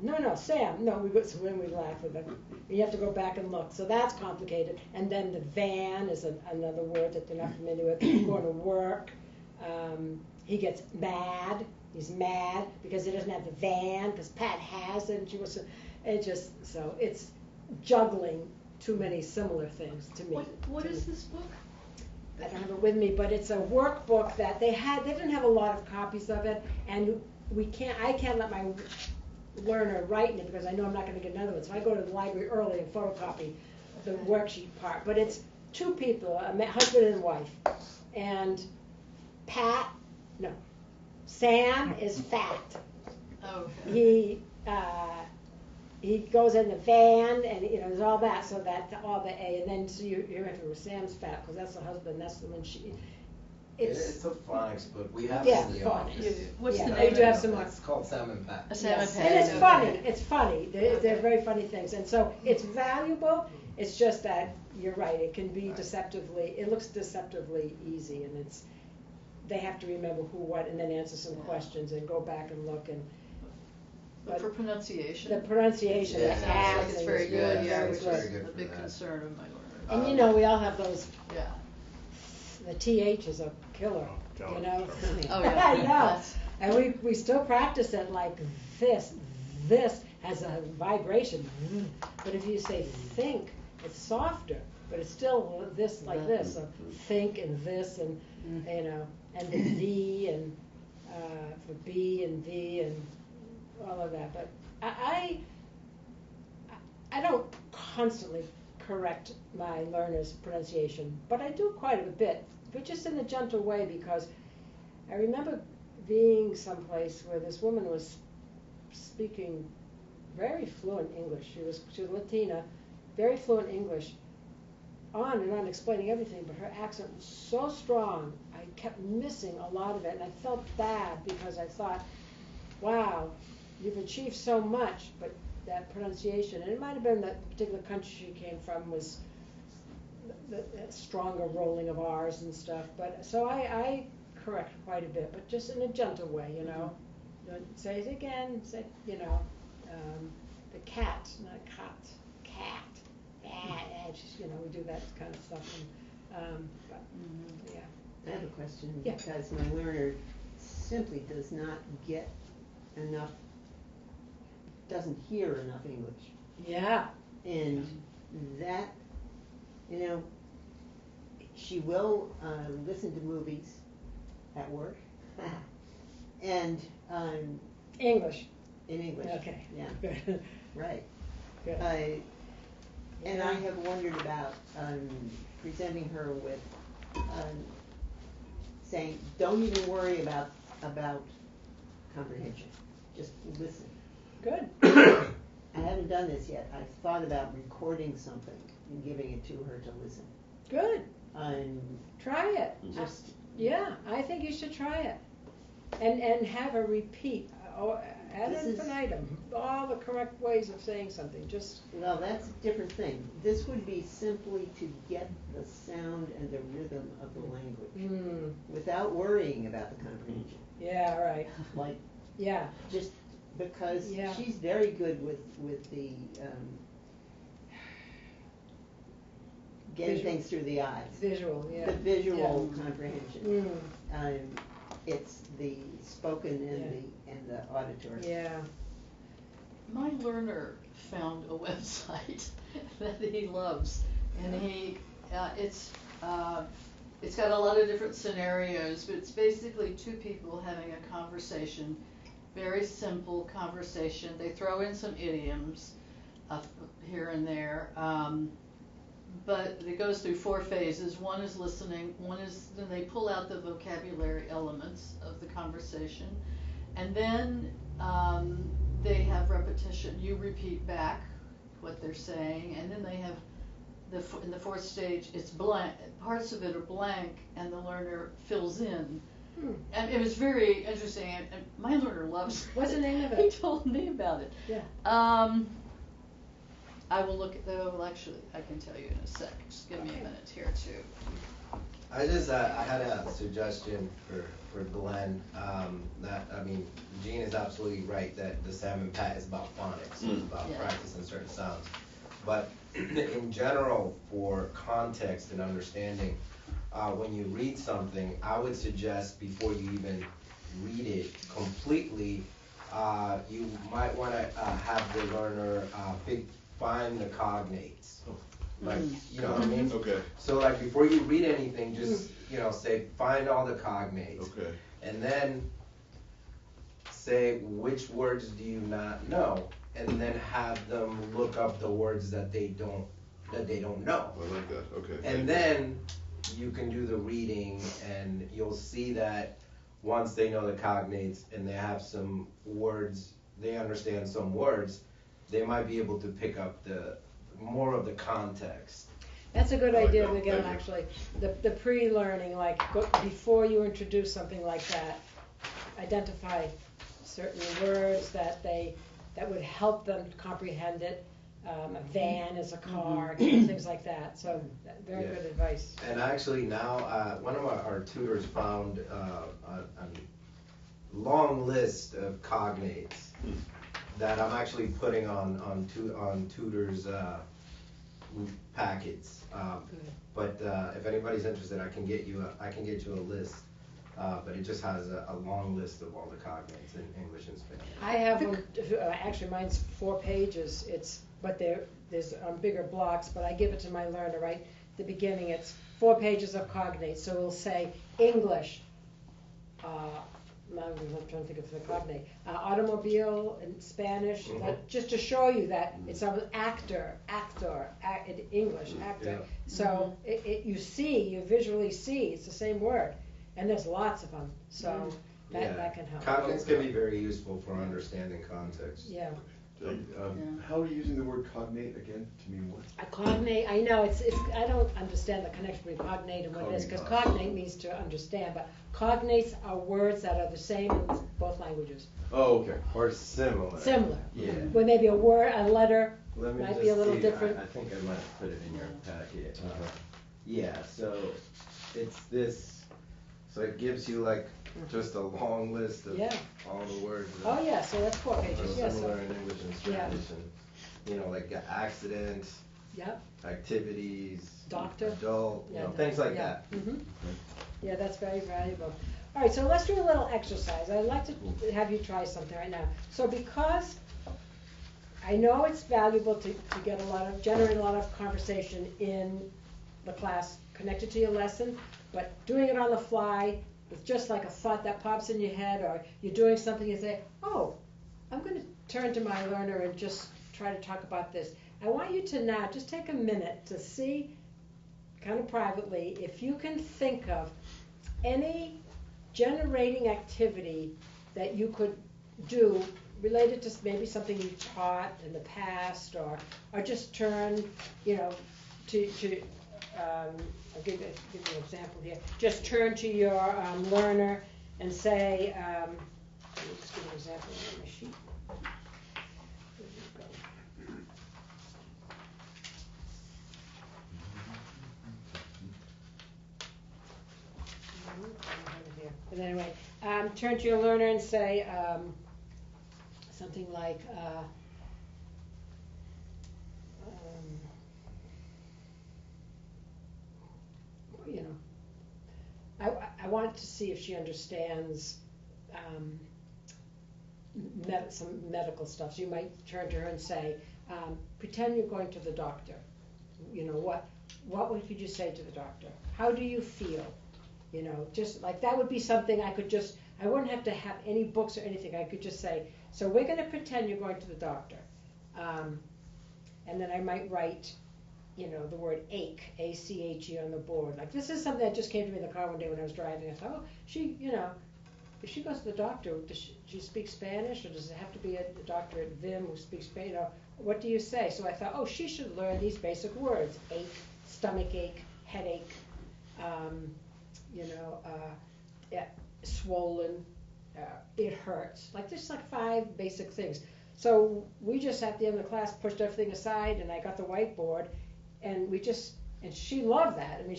no, Sam, no. So then we laugh with them. You have to go back and look. So that's complicated. And then the van is another word that they're not familiar with. Going to work. He gets mad. He's mad because he doesn't have the van because Pat has it. And she was. It's juggling too many similar things to me. What is this book? I don't have it with me, but it's a workbook that they didn't have a lot of copies of it, and I can't let my learner write in it because I know I'm not going to get another one. So I go to the library early and photocopy the worksheet part. But it's 2 people, a husband and wife, and Sam is fat. Oh, okay. He goes in the van, and there's all that, so that all the A, and then so you remember Sam's fat because that's the husband, that's the one she. It's a phonics book. We have Yeah, it in the phonics. office. What's the We name do of have it? some more. It's called Sam and Pat. A Sam and Pat. And it's Okay. funny. It's funny. They're very funny things, and so it's valuable. It's just that you're right. It can be deceptively. It looks deceptively easy, and they have to remember who, what, and then answer some questions and go back and look and. But for pronunciation? The pronunciation, Yeah, the Sounds like ads, it's very good, yeah, it's which very is good a for big that. concern of my learner. And we all have those. Yeah. The TH is a killer, Oh, Oh, yeah. I know. That's- And we still practice it like this has a vibration. But if you say think, it's softer, but it's still this like this. So think and this and you know, and the V and for B and V and all of that. But I don't constantly correct my learners' pronunciation, but I do quite a bit, but just in a gentle way, because I remember being someplace where this woman was speaking very fluent English. She was Latina, very fluent English, on and on explaining everything, but her accent was so strong, I kept missing a lot of it, and I felt bad because I thought, wow, you've achieved so much, but that pronunciation, and it might have been that particular country she came from was the stronger rolling of R's and stuff, but so I correct quite a bit, but just in a gentle way, you know. Don't say it again, say, you know, the cat, not cat, just, you know, we do that kind of stuff, and, but, yeah. I have a question, Yeah. because my learner simply does not get enough, doesn't hear enough English. Yeah. And that, you know, she will listen to movies at work, and English. in English. Okay. Yeah. Good. Right. Good. And I have wondered about presenting her with saying, don't even worry about comprehension. Just listen. Good. I haven't done this yet. I've thought about recording something and giving it to her to listen. Good. I'm Try it. just Yeah, I think you should try it. And have a repeat, ad This is- infinitum, all the correct ways of saying something, just, well, that's a different thing. This would be simply to get the sound and the rhythm of the language without worrying about the comprehension. yeah, right, Like, yeah, just because Yeah. she's very good with the getting Visual. things through the eyes. visual, yeah. The visual comprehension. Mm, It's the spoken and the auditory. yeah, My learner found a website that he loves, and it's got a lot of different scenarios, but it's basically two people having a conversation, very simple conversation. They throw in some idioms here and there, but it goes through 4 phases. One is listening, then they pull out the vocabulary elements of the conversation, and then they have repetition. You repeat back what they're saying, and then they have in the 4th stage, it's blank. Parts of it are blank, and the learner fills in. And it was very interesting, and my learner loves it. What's the name of it? He told me about it. yeah. I will look at well, actually, I can tell you in a sec. Just give me a minute here too. I had a suggestion for Glenn, Jean is absolutely right that the Salmon Pat is about phonics, it's about practicing certain sounds. But in general, for context and understanding, when you read something, I would suggest before you even read it completely, you might want to have the learner find the cognates. Like, you know what I mean? Okay. So like before you read anything, just, you know, say, find all the cognates. Okay. And then say, which words do you not know? And then have them look up the words that they don't know. I like that, okay. And then you can do the reading, and you'll see that once they know the cognates and they have some words, they understand some words, they might be able to pick up more of the context. That's a good I like idea, that. Miguel, Thank you. actually. The pre-learning, like, before you introduce something like that, identify certain words that would help them comprehend it. A van is a car, things like that. So, very Yeah. good advice. And actually now, one of our tutors found a long list of cognates that I'm actually putting on tutors' packets. But if anybody's interested, I can get you a list but it just has a long list of all the cognates in English and Spanish. I have one, actually mine's 4 pages, but there's on bigger blocks, but I give it to my learner right at the beginning. It's 4 pages of cognates, so we'll say English, I'm trying to think of the cognate, automobile in Spanish, just to show you that it's actor, in English, actor. Yeah. So you visually see, it's the same word, and there's lots of them, so that can help. Cognates can be very useful for understanding context. Yeah. How are you using the word cognate again, to mean what? A cognate, I know, I don't understand the connection between cognate and what it is, because cognate means to understand, but cognates are words that are the same in both languages. Oh, okay. Or similar. Similar. Yeah. Where maybe a word, a letter Let me might just be a little see. different. I think I might have put it in your packet. Yeah, so it's this, so it gives you like just a long list of all the words that Oh, yeah, so that's 4 are pages, yeah, similar so, in English and Spanish, and like accident, yep, activities, Doctor. adult, Yeah, things like yeah. that. Yeah, that's very valuable. All right, so let's do a little exercise. I'd like to have you try something right now. So because I know it's valuable to generate a lot of conversation in the class connected to your lesson, but doing it on the fly with just like a thought that pops in your head, or you're doing something and say, oh, I'm going to turn to my learner and just try to talk about this. I want you to now just take a minute to see, kind of privately, if you can think of any generating activity that you could do related to maybe something you taught in the past, or just turn, I'll give you an example here. Just turn to your learner and say, let's give an example on my sheet. Where did it go? But anyway, turn to your learner and say something like, I want to see if she understands some medical stuff. So you might turn to her and say, pretend you're going to the doctor. What would you say to the doctor? How do you feel? Just like that would be something I wouldn't have to have any books or anything. I could just say, so we're going to pretend you're going to the doctor. And then I might write, the word ache, A-C-H-E on the board. Like, this is something that just came to me in the car one day when I was driving. I thought, oh, if she goes to the doctor, does she speak Spanish, or does it have to be a doctor at VIM who speaks Spanish? What do you say? So I thought, oh, she should learn these basic words: ache, stomach ache, headache, swollen, it hurts. Like, just like 5 basic things. So we just at the end of the class pushed everything aside, and I got the whiteboard, and and she loved that. I mean,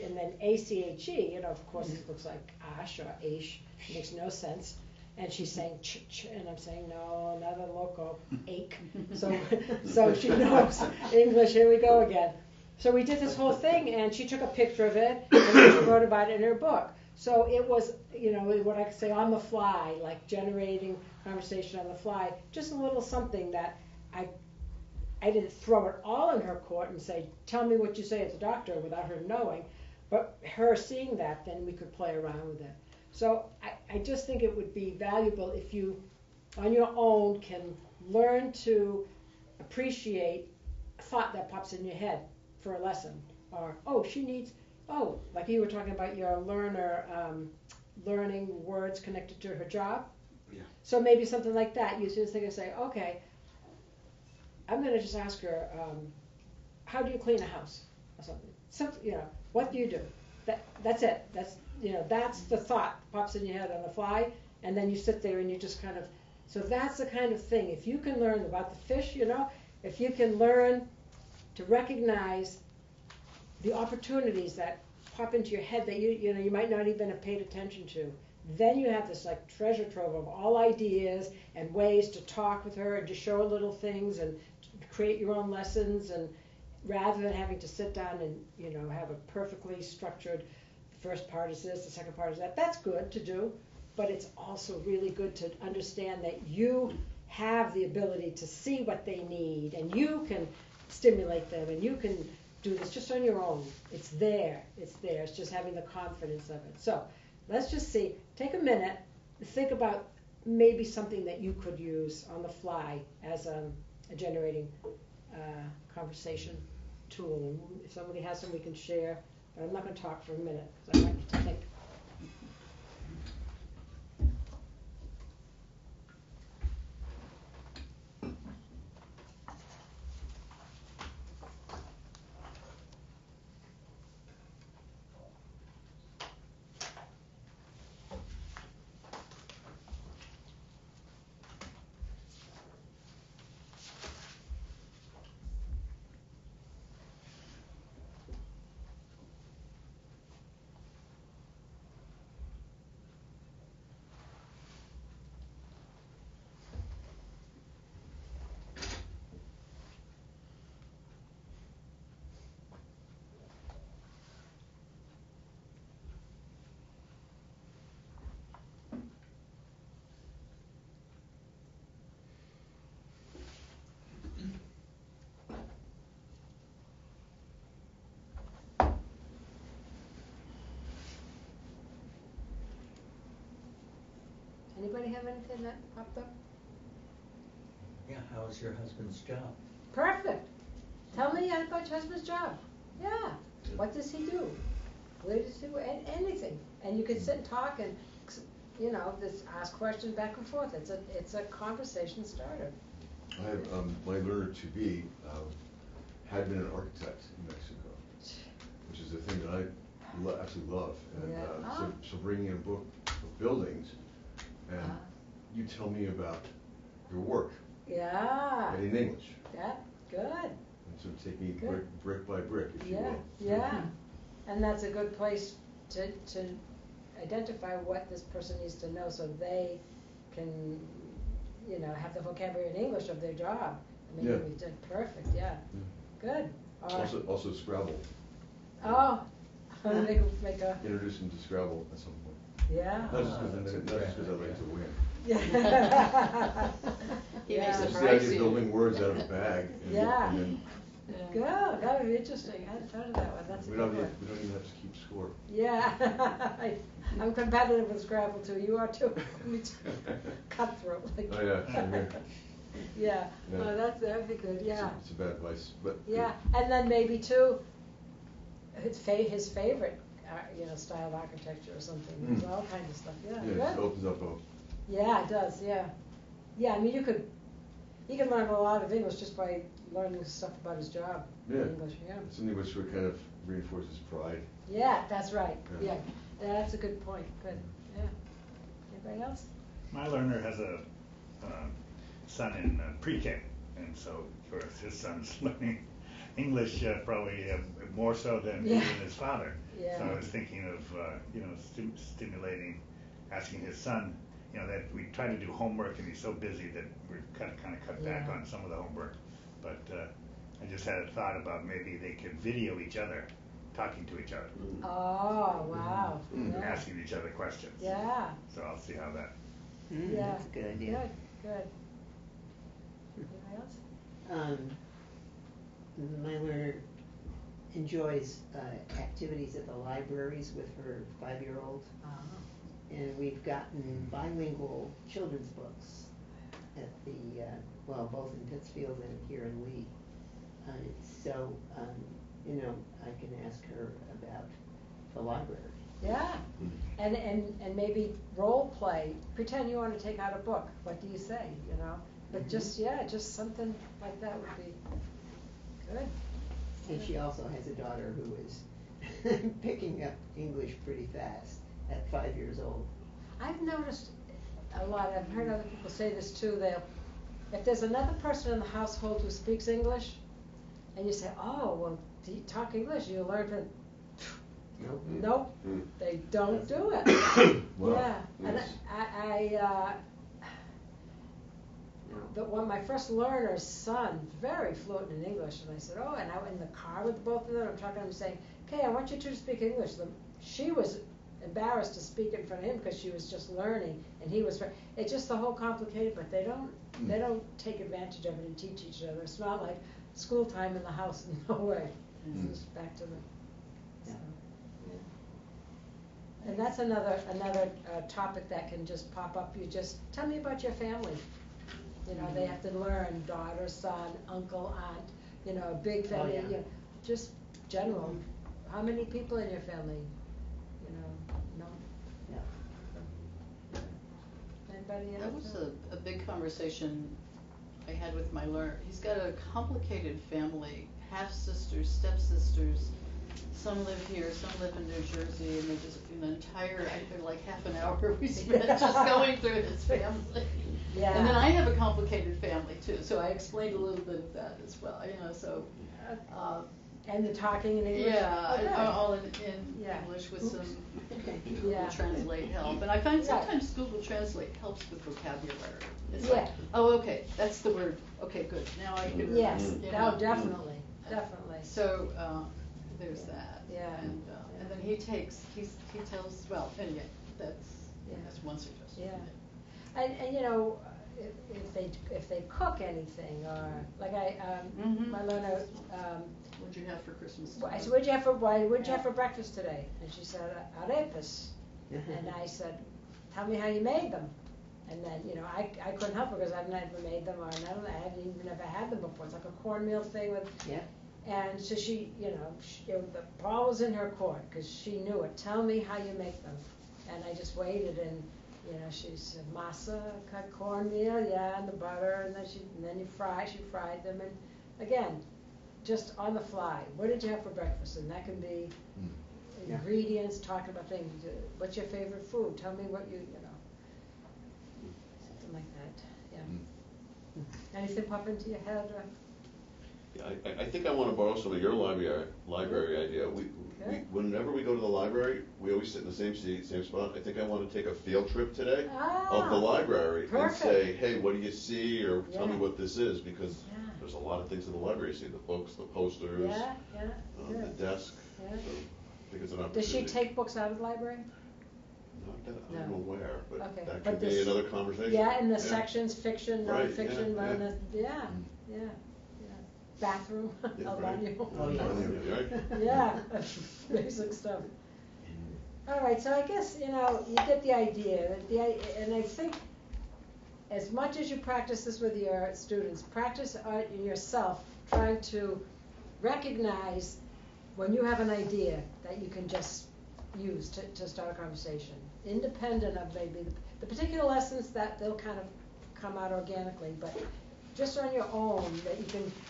and then A-C-H-E, of course it looks like ash or aish, it makes no sense. And she's saying ch, and I'm saying, no, another loco, ache. So she knows English, here we go again. So we did this whole thing, and she took a picture of it, and then she wrote about it in her book. So it was, what I could say on the fly, like generating conversation on the fly, just a little something that I didn't throw it all in her court and say, tell me what you say at the doctor, without her knowing, but her seeing that, then we could play around with it. So I just think it would be valuable if you, on your own, can learn to appreciate a thought that pops in your head for a lesson. Or, like you were talking about your learner learning words connected to her job. Yeah. So maybe something like that. You just think and say, okay, I'm going to just ask her, how do you clean a house or something? What do you do? That's it. That's the thought that pops in your head on the fly, and then you sit there and you just kind of. So that's the kind of thing. If you can learn about the fish, if you can learn to recognize the opportunities that pop into your head that you might not even have paid attention to, then you have this like treasure trove of all ideas and ways to talk with her and to show her little things and create your own lessons, and rather than having to sit down and have a perfectly structured first part is this, the second part is that. That's good to do, but it's also really good to understand that you have the ability to see what they need, and you can stimulate them, and you can do this just on your own. It's there. It's just having the confidence of it. So let's just see. Take a minute, think about maybe something that you could use on the fly as a generating conversation tool. If somebody has some, we can share. But I'm not going to talk for a minute because I want you to think. Anybody have anything that popped up? Yeah, how is your husband's job? Perfect. Tell me about your husband's job. Yeah. What does he do? Where does he work? Anything. And you can sit and talk and, just ask questions back and forth. It's a conversation starter. I have, my learner to be, had been an architect in Mexico, which is a thing that I absolutely love. And Yeah. so she'll bring in a book of buildings, and you tell me about your work, Yeah. but in English. Yeah. Good. And so take me Good. brick by brick, if you Yeah. will. Yeah. And that's a good place to identify what this person needs to know so they can, have the vocabulary in English of their job. I mean, Yeah. we did perfect. Yeah. Good. All right. Also Scrabble. Oh. Make a. Introduce him to Scrabble at some point. Yeah. Not just because I like to win. Yeah. He makes Just it the idea pricey. of building words out of a bag. And Yeah. And then Good. That would be interesting. I hadn't thought of that one. That's a we good don't one. even have to keep score. Yeah. I'm competitive with Scrabble too. You are too. Me too. Cutthroat. Oh yeah, same here. Yeah. Yeah. Oh, that'd be good. Yeah. It's a bad vice, but. Yeah. And then maybe too, his favorite, style of architecture or something. There's all kinds of stuff. Yeah. Yeah, it Good. opens up a. Yeah, it does. Yeah. Yeah. I mean, he can learn a lot of English just by learning stuff about his job Yeah. in English. Yeah. Something which would kind of reinforce his pride. Yeah, that's right. Yeah. Yeah. That's a good point. Good. Yeah. Anybody else? My learner has a son in pre-K, and so of course his son's learning English probably more so than Yeah. even his father. Yeah. So I was thinking of stimulating, asking his son, that we try to do homework and he's so busy that we've kind of cut back Yeah. on some of the homework. But I just had a thought about maybe they could video each other talking to each other, Oh, wow. and Yeah. asking each other questions. Yeah. So I'll see how that. Yeah. That's a good idea. Good. Anybody else? My learner enjoys activities at the libraries with her 5-year-old, and we've gotten bilingual children's books at the, both in Pittsfield and here in Lee. So, I can ask her about the library. Yeah. And maybe role play. Pretend you want to take out a book. What do you say? But just something like that would be good. And she also has a daughter who is picking up English pretty fast at 5 years old. I've noticed a lot. I've heard other people say this too. If there's another person in the household who speaks English, and you say, "Oh, well, do you talk English?" You learn to. Nope, they don't do it. Wow. Yeah, and Yes. my first learner's son, very fluent in English, and I said, "Oh," and I went in the car with both of them. I'm talking to them, saying, "Okay, I want you two to speak English." she was embarrassed to speak in front of him because she was just learning, and he was, it's just the whole complicated, but they don't take advantage of it and teach each other. It's not like school time in the house, no way. It's just back to the, so, yeah. And that's another topic that can just pop up. You just, tell me about your family. You know, they have to learn daughter, son, uncle, aunt, you know, big family, you know, just general. How many people in your family? You know, no. Yeah. Anybody else? That was a big conversation I had with my learner. He's got a complicated family, half-sisters, step-sisters. Some live here, some live in New Jersey, and they just, an entire, I think like half an hour we spent just going through his family. Yeah. And then I have a complicated family too, so I explained a little bit of that as well, you know, so. And the talking in English? Yeah, Okay. all in Yeah. English with some Google Yeah. Translate help. And I find Right. sometimes Google Translate helps with vocabulary. It's Yeah. like, oh, okay, that's the word. Okay, good. Now I can. Yes, you know. oh, definitely, definitely. So there's that. Yeah. And then he tells, well, anyway, that's one suggestion. Yeah. And you know, if they cook anything, or like my learner, What'd you have for Christmas? I said, what'd you have for breakfast today? And she said, arepas. And I said, tell me how you made them. And then, you know, I couldn't help her because I've never made them, or I hadn't even ever had them before. It's like a cornmeal thing with. Yeah. And so she, you know, the ball was in her court because she knew it. Tell me how you make them. And I just waited, and you know, she said masa, cut cornmeal, yeah, and the butter, and then she fried them, and again, just on the fly. What did you have for breakfast? And that can be ingredients, talking about things. What's your favorite food? Tell me what you know, something like that. Yeah. Anything pop into your head? Or? Yeah, I think I want to borrow some of your library idea. Whenever we go to the library, we always sit in the same seat, same spot. I think I want to take a field trip today of the library and say, hey, what do you see, or tell me what this is, because there's a lot of things in the library. You see the books, the posters, the desk. Yeah. So I think it's an opportunity. Does she take books out of the library? Not that I'm aware, but Okay. that But could be another conversation. Yeah, in the sections, fiction, Right, non-fiction, yeah. bathroom, Yeah, a right. baño. Oh, yeah. Right? Yeah, basic stuff. All right, so I guess, you know, you get the idea, and I think as much as you practice this with your students, practice in yourself, trying to recognize when you have an idea that you can just use to start a conversation, independent of maybe the particular lessons that they'll kind of come out organically, but just on your own,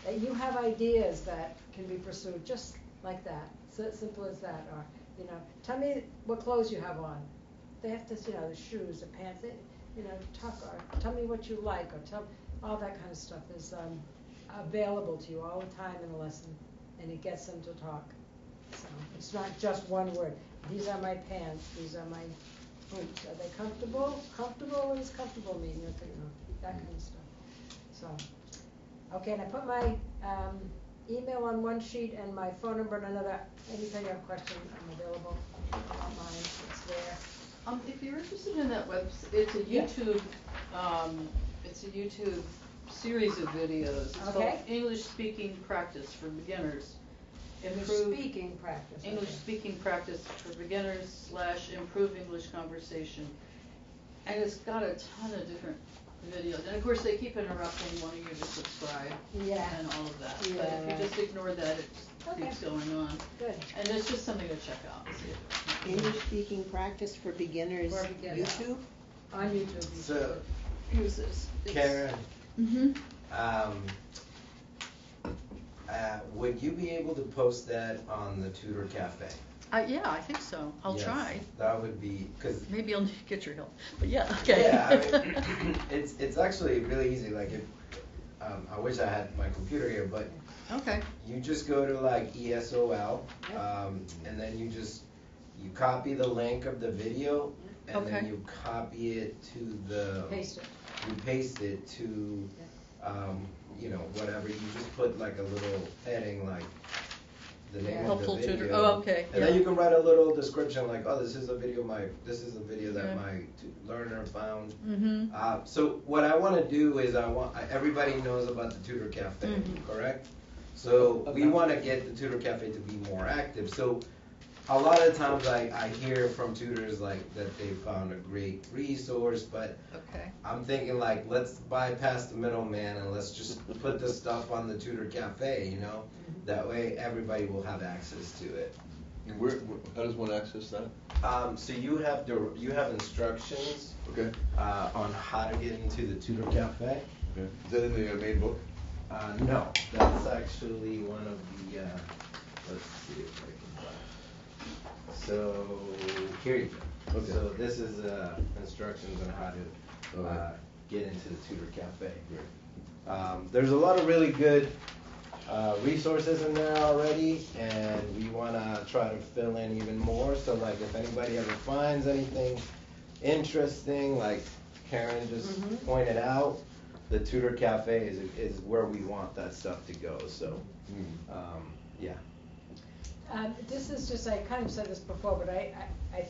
that you have ideas that can be pursued just like that. So simple as that. Or, you know, tell me what clothes you have on. They have to, you know, the shoes, the pants, you know, talk, or tell me what you like, or tell, all that kind of stuff is available to you all the time in a lesson, and it gets them to talk. So it's not just one word. These are my pants, these are my boots. Are they comfortable? Comfortable? What does comfortable mean? You know, that kind of stuff. So, okay, and I put my email on one sheet and my phone number on another. Anytime you have a question, I'm available. Online, it's there. If you're interested in that website, it's a YouTube. It's a YouTube series of videos. It's called English Speaking Practice for Beginners. English speaking practice. English speaking practice for beginners / improve English conversation. And it's got a ton of different videos. And of course they keep interrupting, wanting you to subscribe and all of that. Yeah. But if you just ignore that, it keeps going on. Good. And it's just something to check out. English speaking practice for beginners, YouTube? On YouTube. So, Who's this? Karen, Mm-hmm. would you be able to post that on the Tutor Cafe? Yeah, I think so. I'll Yes, try. That would be, because Maybe I'll need to get your help. But yeah, okay. yeah, I mean, it's actually really easy. Like, if I wish I had my computer here, but Okay. you just go to like ESOL, and then you copy the link of the video, and then Okay. you copy it to the. Paste it. You paste it to, you know, whatever. You just put like a little heading like the name of Helpful the tutor. video. Oh, okay, And yeah. then you can write a little description like, oh, this is a video that Yeah. my learner found. Mm-hmm. So what I want to do is everybody knows about the Tutor Cafe, Mhm. correct? So we Okay. want to get the Tutor Cafe to be more active. So a lot of times I hear from tutors like that they found a great resource, but Okay. I'm thinking like, let's bypass the middleman and let's just put the stuff on the Tutor Cafe, you know? That way everybody will have access to it. And how does one access that? So you have instructions Okay. on how to get into the Tutor Cafe. Okay. Is that in the main book? No, that's actually one of the, let's see if I can find. So, here you go. Okay. So this is instructions on how to Alright. get into the Tutor Cafe. Great. There's a lot of really good resources in there already, and we want to try to fill in even more. So like if anybody ever finds anything interesting, like Karen just pointed out, the Tutor Cafe is where we want that stuff to go. So, yeah. This is just, I kind of said this before, but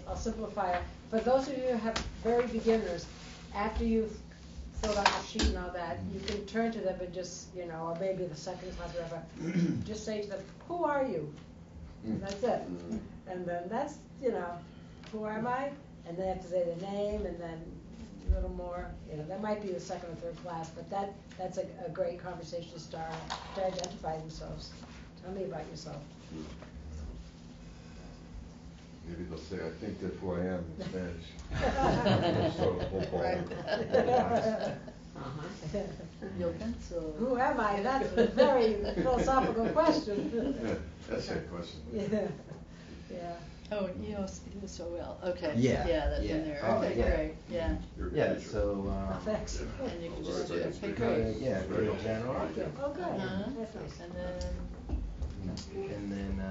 I'll simplify it. For those of you who have very beginners, after you've filled out the sheet and all that, you can turn to them and just, or maybe the second class, whatever, just say to them, who are you? And that's it. And then that's, who am I? And they have to say their name and then a little more, that might be the second or third class, but that's a great conversation to start to identify themselves. Tell me about yourself. Maybe they'll say, I think that's who I am in Spanish. So the whole call. Yo pienso. Who am I? That's a very philosophical question. Yeah, that's a question. Yeah. Oh, so well. Okay. Yeah, Yeah, that's yeah. in there. Oh, Okay, yeah. great. Yeah. You're a Yeah, teacher. so, Thanks. And you can just do Right. it. Okay, go to- great. yeah, go to general. Oh, good. Uh-huh. That's nice. And then And then,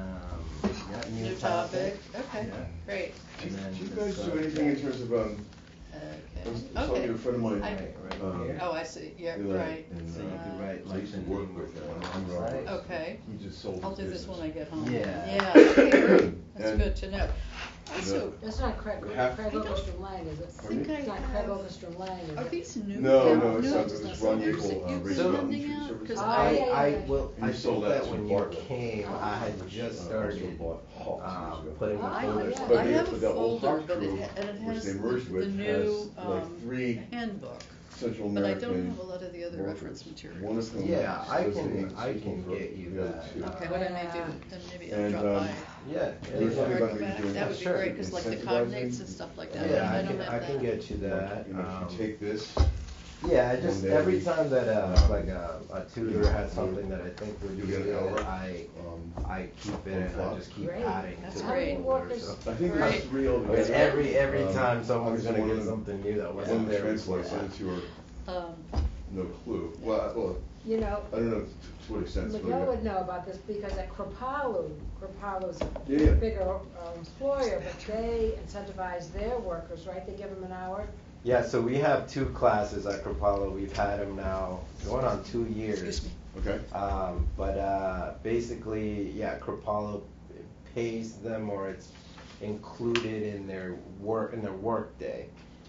yeah, new topic. Okay, Yeah. great. And then Do you the guys do subject. anything in terms of, I was Okay. talking to a Okay. friend of mine. I- Right here. Oh, I see. Yeah, Eli, right. and, So you could write I like used the to work name with of the him. website. Okay. He just sold I'll his do this business. when I get home. Yeah. Yeah, okay, great. That's And- good to know. Also, That's not Craig Half- Ogerstrom Lang, is it? Pardon me? think I It's not Craig have- Ogerstrom Lang, is it? are these new? No, now? it's No, not, it was Ron numbers Yeagle, that you've Race been Mountain sending Food out? Services. 'Cause Oh, yeah, I yeah. will, He I sold think that that to when you Barbara. came, I had just started, bought Hawks years ago. putting the Oh, folders. yeah. But I the- have but a the old folder, Hawk but crew, and it which has they merged the with, new, has like 3 handbook. Central But I American. don't have a lot of the other brokers. reference materials. One of them Yeah, I lives in can Switzerland for get you the other that. two. Okay, what I may do, then maybe I'll And, drop by. Yeah. There was something Before I about go maybe back, doing that would be Sure. great, cause like the incentivizing. cognates and stuff like that, Yeah, I I don't can, have I can that. get you that. You know, if you take this, Yeah, I just, one day a every week. time that, like a tutor has something that I think would You be get an good, hour, I keep it and I just keep Great. adding That's to How many the workers? folder, so. I think Great. that's 3 over Because there. every time someone's obviously gonna one get of them- something new that One wasn't there before. translates into her, Um, no clue. Well, You know, I don't know to what extent. it's really Miguel good. would know about this because at Kripalu's Yeah, yeah. a bigger employer, but they incentivize their workers, right? They give them an hour. Yeah, so we have 2 classes at Cropalo, we've had them now, going on 2 years. excuse me. Okay. But basically, yeah, Cropalo pays them, or it's included in their work day,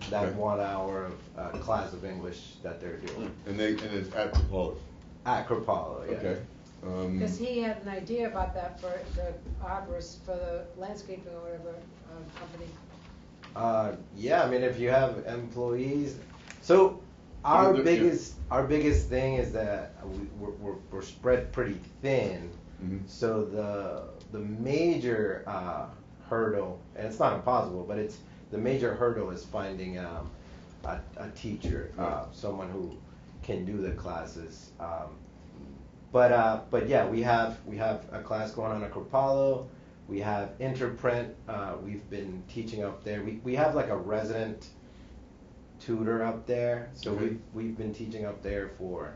that Okay. 1 hour of class of English that they're doing. And it's at Capella. At Cropalo, yeah. Okay. Because he had an idea about that for the arborist, for the landscaping or whatever company. Yeah, I mean, if you have employees, so our Yeah, biggest thing is that we're spread pretty thin. Mhm. So the major hurdle, and it's not impossible, but it's the major hurdle is finding a teacher, someone who can do the classes. But yeah, we have a class going on at Cropalo. We have Interprint. We've been teaching up there. We have like a resident tutor up there, so Okay. we've been teaching up there for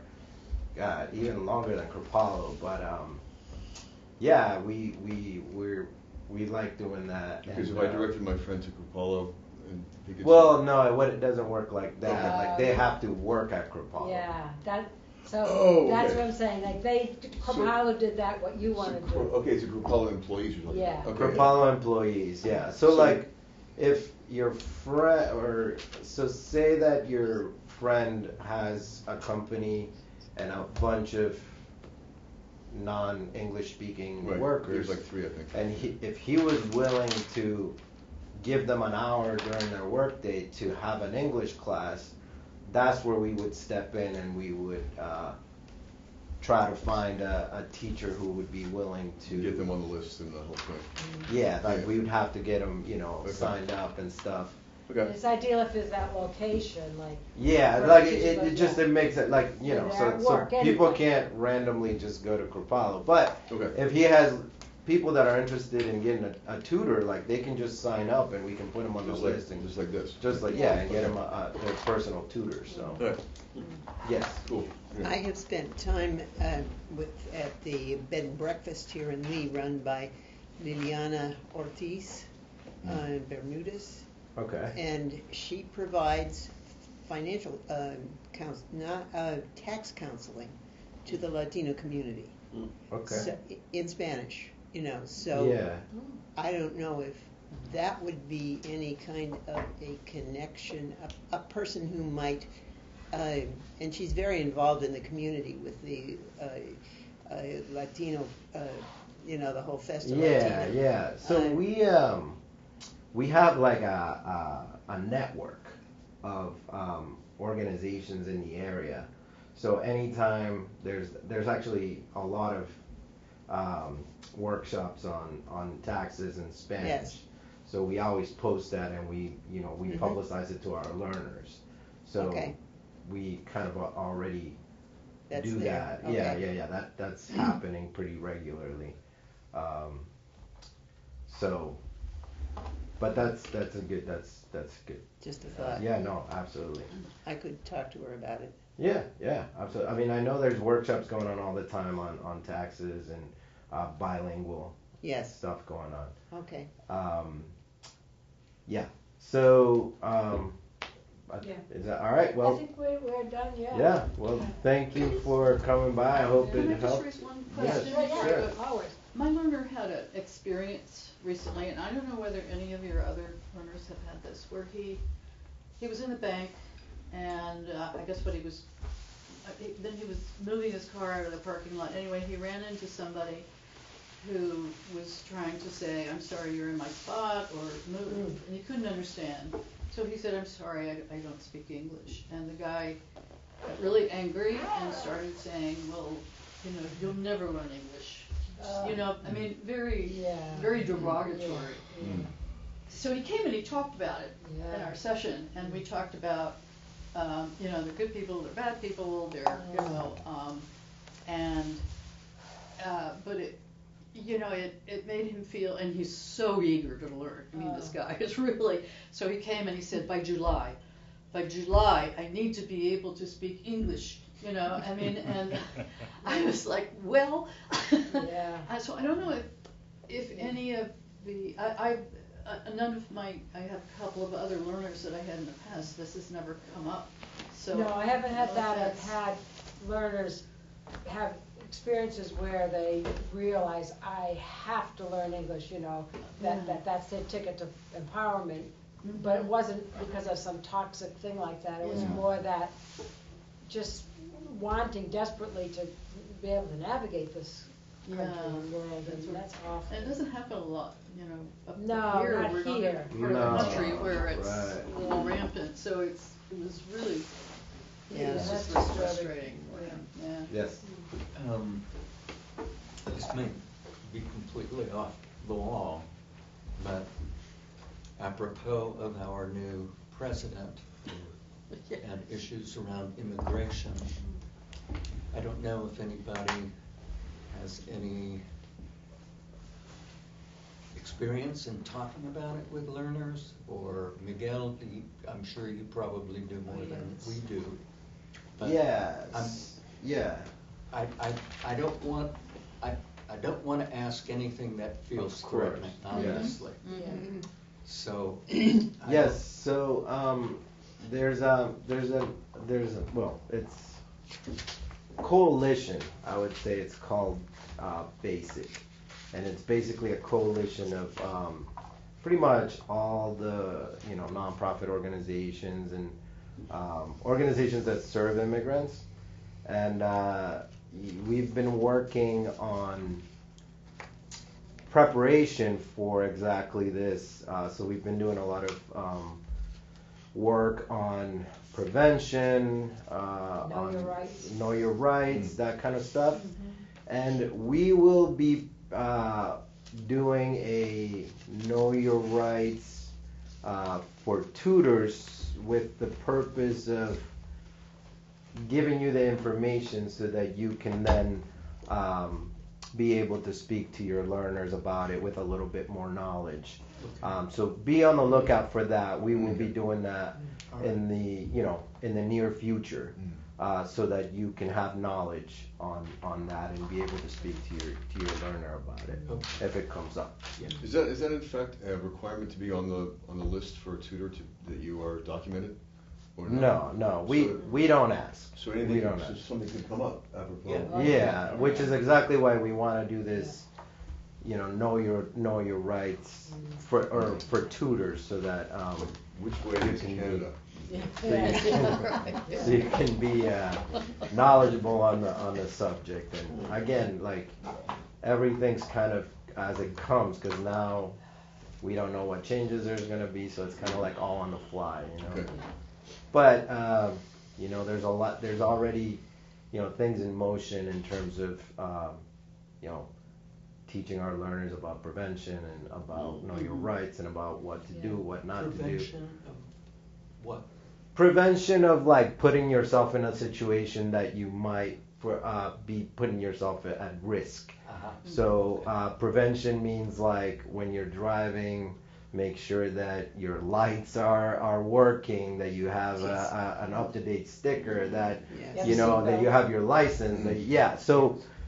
even longer than Cropalo. But yeah, we like doing that. Because and, if I directed my friend to Capella and he could. well, no, it doesn't work like that. Okay. Like they have to work at Cropalo. Yeah, that, So Oh, that's okay. what I'm saying, like they, Propalo did that, what you wanna do. Okay, it's a Grupala employees or something. Yeah. Okay. Propalo employees, yeah. So So- like, if your friend, or so say that your friend has a company and a bunch of non-English speaking Right, workers. there's like 3, I think. And if he was willing to give them an hour during their workday to have an English class, that's where we would step in and we would try to find a teacher who would be willing to Get them on the list and the whole thing. Yeah, like Yeah. we would have to get them, Okay. signed up and stuff. Okay. It's ideal if it's that location, like. Yeah, where like the teachers it just yeah. it makes it like When they're so at work people anyway. can't randomly just go to Kripalu. But Okay. if he has people that are interested in getting a tutor, like they can just sign up and we can put them on Just the like, list and just like this. just like yeah, and get them their personal tutor. So Alright, yes, cool. Yeah. I have spent time at the bed and breakfast here in Lee, run by Liliana Ortiz Bermudez, okay, and she provides financial tax counseling to the Latino community. okay, So, in Spanish, So yeah, I don't know if that would be any kind of a connection, a person who might, and she's very involved in the community with the Latino, the whole festival. yeah, yeah. So we have like a network of organizations in the area. So anytime there's actually a lot of workshops on taxes and Spanish. Yes. So we always post that and we Mhm. publicize it to our learners. So Okay. we kind of already That's do there. that. Yeah, Okay. yeah. That's happening pretty regularly. So, but that's good. That's good. Just a thought. Yeah, no, absolutely. I could talk to her about it. Yeah, absolutely. I mean, I know there's workshops going on all the time on taxes and bilingual Yes. stuff going on. Okay. Yeah. So, Yeah. is that all right? I Well, think we're done, yeah. yeah. Well, thank you for coming by. I hope Can I it just helped. raise one Yes, question? Yeah, yeah, sure. always. My learner had an experience recently, and I don't know whether any of your other learners have had this, where he was in the bank, and I guess what he was, then he was moving his car out of the parking lot. Anyway, he ran into somebody who was trying to say, "I'm sorry, you're in my spot," or move, and he couldn't understand. So he said, "I'm sorry, I don't speak English." And the guy got really angry and started saying, "Well, you'll never learn English." I mean, very derogatory. Mm. So he came and he talked about it in Yeah. our session, and we talked about, they're good people, they're bad people, they're, but it made him feel, and he's so eager to learn. I mean, this guy is really, so he came and he said, by July, I need to be able to speak English, and I was like, well, Yeah. so I don't know if any of the, none of I have a couple of other learners that I had in the past, this has never come up, so. No, I haven't had don't know if that. I've that's- had learners have experiences where they realize I have to learn English, that's their ticket to empowerment. But it wasn't because of some toxic thing like that. It was Yeah. more that just wanting desperately to be able to navigate this country and world, and that's awful. And it doesn't happen a lot, up No, here, not we're not here. in part of the No, country where it's right. all rampant, so it was really, Yeah, it was that's just really disturbing. frustrating, yeah. Yes. This may be completely off the wall, but apropos of our new president and issues around immigration, I don't know if anybody has any experience in talking about it with learners, or Miguel, I'm sure you probably do more than we do. But Yes. Yeah. I don't want to ask anything that feels Of course, threatening, obviously. Yeah. So. Yes. So there's a well, it's coalition. I would say it's called BASIC, and it's basically a coalition of pretty much all the nonprofit organizations and organizations that serve immigrants, and we've been working on preparation for exactly this. So we've been doing a lot of work on prevention, know your rights, that kind of stuff. And we will be doing a know your rights for tutors with the purpose of giving you the information so that you can then be able to speak to your learners about it with a little bit more knowledge. So be on the lookout for that. We will be doing that in the near future, so that you can have knowledge on that and be able to speak to your learner about it if it comes up. Is that in fact a requirement to be on the list for a tutor that you are documented? Or not? No, we don't ask. So anything, so something could come up apropos. Yeah, which is exactly why we want to do this. Know your rights for tutors, so that Which way is Canada? so you can be knowledgeable on the subject. And again, like, everything's kind of as it comes, because now we don't know what changes there's going to be, so it's kind of like all on the fly, Okay. But there's already things in motion in terms of teaching our learners about prevention and about know your rights and about what to do, what not to do. Prevention of what? Prevention of, like, putting yourself in a situation that you might be putting yourself at risk. So prevention means, like, when you're driving, make sure that your lights are working, that you have an up-to-date sticker, that that you have your license.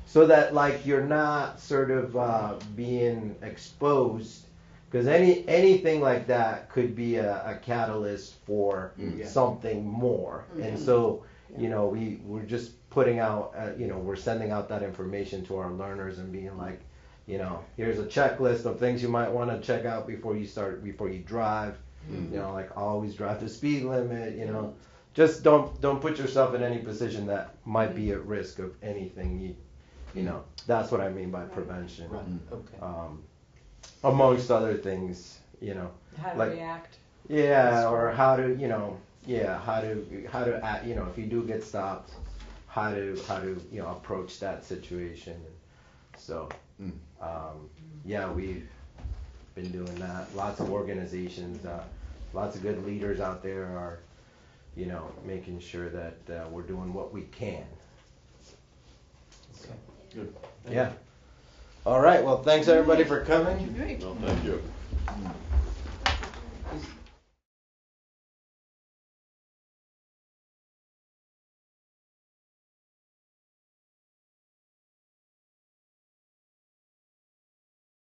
So that, like, you're not sort of being exposed, because anything like that could be a catalyst for something more. And so we're just putting out we're sending out that information to our learners and being like, here's a checklist of things you might want to check out before you drive. Like, always drive the speed limit. Just don't put yourself in any position that might be at risk of anything. That's what I mean by prevention. Right. Okay. Amongst other things, How to like, react. yeah, or how to act, if you do get stopped, how to approach that situation. So, we've been doing that. Lots of organizations, lots of good leaders out there are, making sure that we're doing what we can. Okay. Good. Yeah. All right. Well, thanks everybody for coming. Great. Well, thank you.